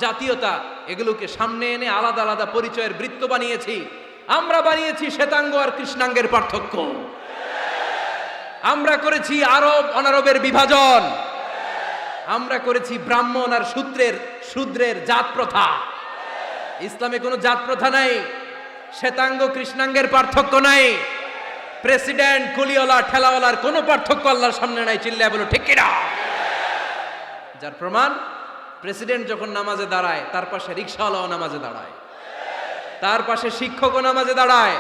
জাতীয়তা এগুলোকে সামনে এনে আলাদা আলাদা পরিচয়ের বৃত্ত বানিয়েছি। আমরা বানিয়েছি শ্বেতাঙ্গ আর কৃষ্ণাঙ্গের পার্থক্য। আমরা করেছি আরব অনারবের বিভাজন। আমরা করেছি ব্রাহ্মণ আর শূদ্রের জাত প্রথা। ইসলামে কোনো জাত প্রথা নাই, শ্বেতাঙ্গ কৃষ্ণাঙ্গের পার্থক্য নাই, প্রেসিডেন্ট কুলিওয়ালা ঠেলাওয়ালার কোনো পার্থক্য আল্লাহর সামনে নাই। চিল্লায় বলো ঠিক কিনা? যার প্রমাণ, প্রেসিডেন্ট যখন নামাজে দাঁড়ায় তার পাশে রিকশাওয়ালাও নামাজে দাঁড়ায়, তার পাশে শিক্ষকও নামাজে দাঁড়ায়,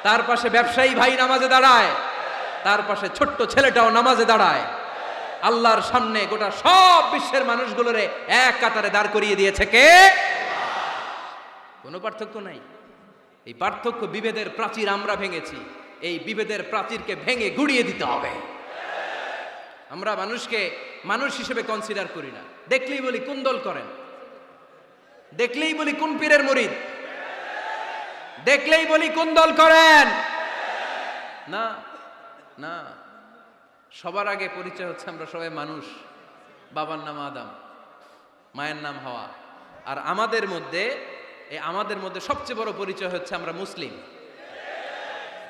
তার পাশে ব্যবসায়ী ভাই নামাজে দাঁড়ায়, তার পাশে ছোট্ট ছেলেটাও নামাজে দাঁড়ায়। আল্লাহর সামনে গোটা সব বিশ্বের মানুষগুলোরে এক কাতারে দাঁড় করিয়ে দিয়েছে কে? কোনো পার্থক্য নাই। এই পার্থক্য, বিভেদের প্রাচীর আমরা ভেঙেছি। এই বিভেদের প্রাচীরকে ভেঙে গুড়িয়ে দিতে হবে। আমরা মানুষকে মানুষ হিসেবে কনসিডার করি না। দেখলেই বলি কোন দল করেন, দেখলেই বলি কোন পীরের মুরিদ, দেখলেই বলি কোন দল করেন। না না, সবার আগে পরিচয় হচ্ছে আমরা সবাই মানুষ। বাবার নাম আদম, মায়ের নাম হাওয়া। আর আমাদের মধ্যে সবচেয়ে বড় পরিচয় হচ্ছে আমরা মুসলিম।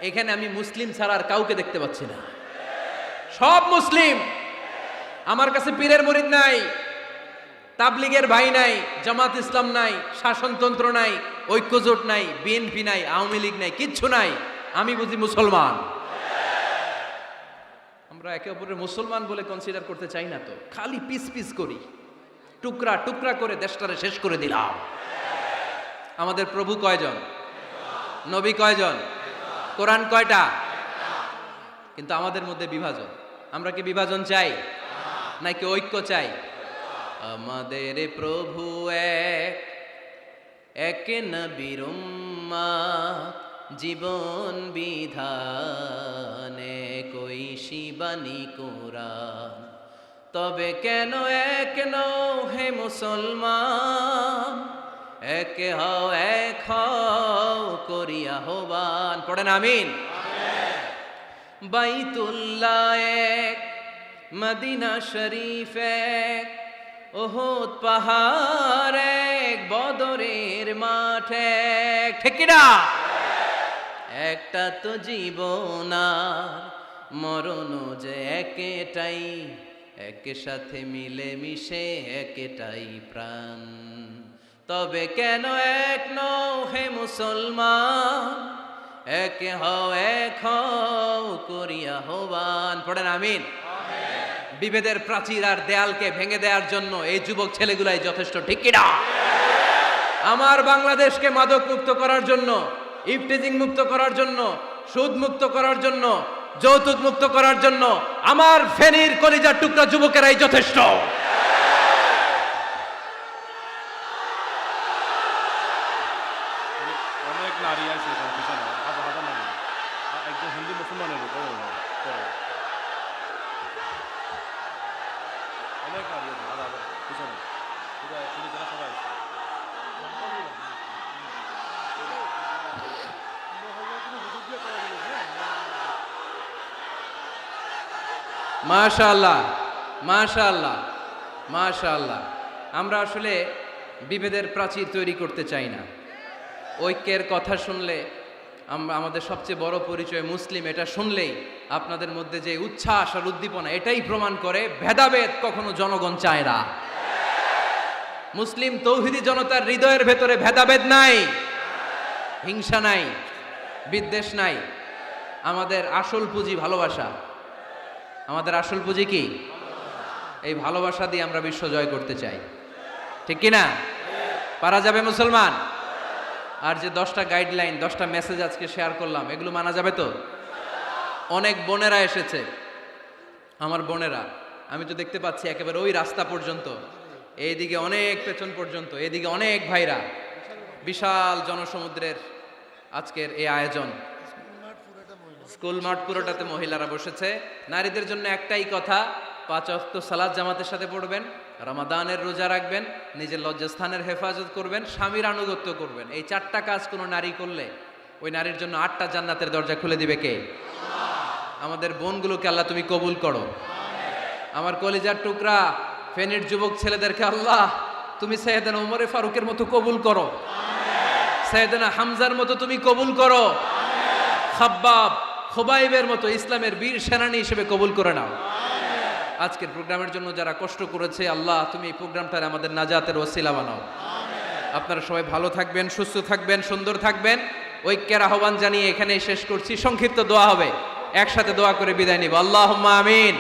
এখানে আমি মুসলিম ছাড়া আর কাউকে দেখতে পাচ্ছি না। সব মুসলিম। আমার কাছে পীরের মুরিদ নাই, তাবলিগের ভাই নাই, জামাত ইসলাম নাই, শাসনতন্ত্র নাই, ঐক্যজোট নাই, বিএনপি নাই, আওয়ামী লীগ নাই, কিচ্ছু নাই। আমি বুঝি মুসলমান। আমরা একে অপরের মুসলমান বলে কনসিডার করতে চাই না তো, খালি পিস পিস করি, টুকরা টুকরা করে দেশটারে শেষ করে দিলাম। আমাদের প্রভু কয়জন? নবী কয়জন? কোরআন কয়টা? কিন্তু আমাদের মধ্যে বিভাজন। আমরা কি বিভাজন চাই নাকি ঐক্য চাই? আমাদের প্রভু এক, এক নবীর উম্মত, জীবন বিধানে কই শিবানী কোরআন। তবে কেন এক নও হে মুসলমান, এক হও এক হও করিয়া আহ্বান। পড়েন আমিন। বাইতুল্লাহ এক, মদিনা শরীফ এক, উহুদ পাহাড় এক, বদরের মাঠ এক। ঠিক কিনা? একটা তো জীবন আর মরণ যে একটাই, একের সাথে মিলে মিশে একটাই প্রাণ। তবে কেন এক নও হে মুসলমান, এক হও করিয়া আহ্বান। পড়েন আমিন। বিভেদের প্রাচীর আর দেয়ালকে ভেঙে দেওয়ার জন্য এই যুবক ছেলেগুলাই যথেষ্ট। ঠিক কিনা? আমার বাংলাদেশকে মাদক মুক্ত করার জন্য, ইফটিজিং মুক্ত করার জন্য, সুদ মুক্ত করার জন্য, যৌতুক মুক্ত করার জন্য আমার ফেনীর কলিজার টুকরা যুবকেরাই যথেষ্ট। অনেক নারী আছে এখানে পিছনে, হাজার হাজার নারী, একজন হিন্দু মুসলমানের অনেক নারী আছে, হাজার হাজার পিছনে, সবাই আছে। মাশাআল্লাহ, মাশাআল্লাহ, মাশাআল্লাহ। আমরা আসলে বিভেদের প্রাচীর তৈরি করতে চাই না। ঐক্যের কথা শুনলে আমরা, আমাদের সবচেয়ে বড় পরিচয় মুসলিম, এটা শুনলেই আপনাদের মধ্যে যে উচ্ছ্বাস আর উদ্দীপনা, এটাই প্রমাণ করে ভেদাভেদ কখনো জনগণ চায় না। মুসলিম তৌহিদি জনতার হৃদয়ের ভেতরে ভেদাভেদ নাই, হিংসা নাই, বিদ্বেষ নাই। আমাদের আসল পুঁজি ভালোবাসা। আমাদের আসল পুঁজি কি? এই ভালোবাসা দিয়ে আমরা বিশ্ব জয় করতে চাই। ঠিক কিনা? পারা যাবে মুসলমান? আর যে 10টা গাইডলাইন, 10টা মেসেজ আজকে শেয়ার করলাম, এগুলো মানা যাবে তো? অনেক বোনেরা এসেছে, আমার বোনেরা, আমি তো দেখতে পাচ্ছি একেবারে ওই রাস্তা পর্যন্ত, এইদিকে অনেক পেছন পর্যন্ত, এইদিকে অনেক ভাইরা। বিশাল জনসমুদ্রের আজকের এই আয়োজন। স্কুল মাঠ পুরোটাতে মহিলারা বসেছে। নারীদের জন্য একটাই কথা, 5 ওয়াক্ত সালাত জামাতের সাথে পড়বেন, রমাদানের রোজা রাখবেন, নিজের লজ্জাস্থানের হেফাজত করবেন, স্বামীর আনুগত্য করবেন। এই 4টা কাজ কোনো নারী করলে ওই নারীর জন্য 8টা জান্নাতের দরজা খুলে দিবে কে? আমাদের বোনগুলোকে আল্লাহ তুমি কবুল করো। আমার কলিজার টুকরা ফেনীর যুবক ছেলেদেরকে আল্লাহ তুমি সাইয়েদনা ওমরে ফারুকের মতো কবুল করো, সাইয়েদনা হামজার মতো তুমি কবুল করো, খাব্বাব খুবাইবের মতো ইসলামের বীর সেনানী হিসেবে কবুল করে নাও। আজকের প্রোগ্রামের জন্য যারা কষ্ট করেছে আল্লাহ তুমি এই প্রোগ্রামটারে আমাদের নাজাতের ওসিলা বানাও। আপনারা সবাই ভালো থাকবেন, সুস্থ থাকবেন, সুন্দর থাকবেন। ঐক্যের আহ্বান জানিয়ে এখানেই শেষ করছি। সংক্ষিপ্ত দোয়া হবে, একসাথে দোয়া করে বিদায় নিব। আল্লাহুম্মা আমিন।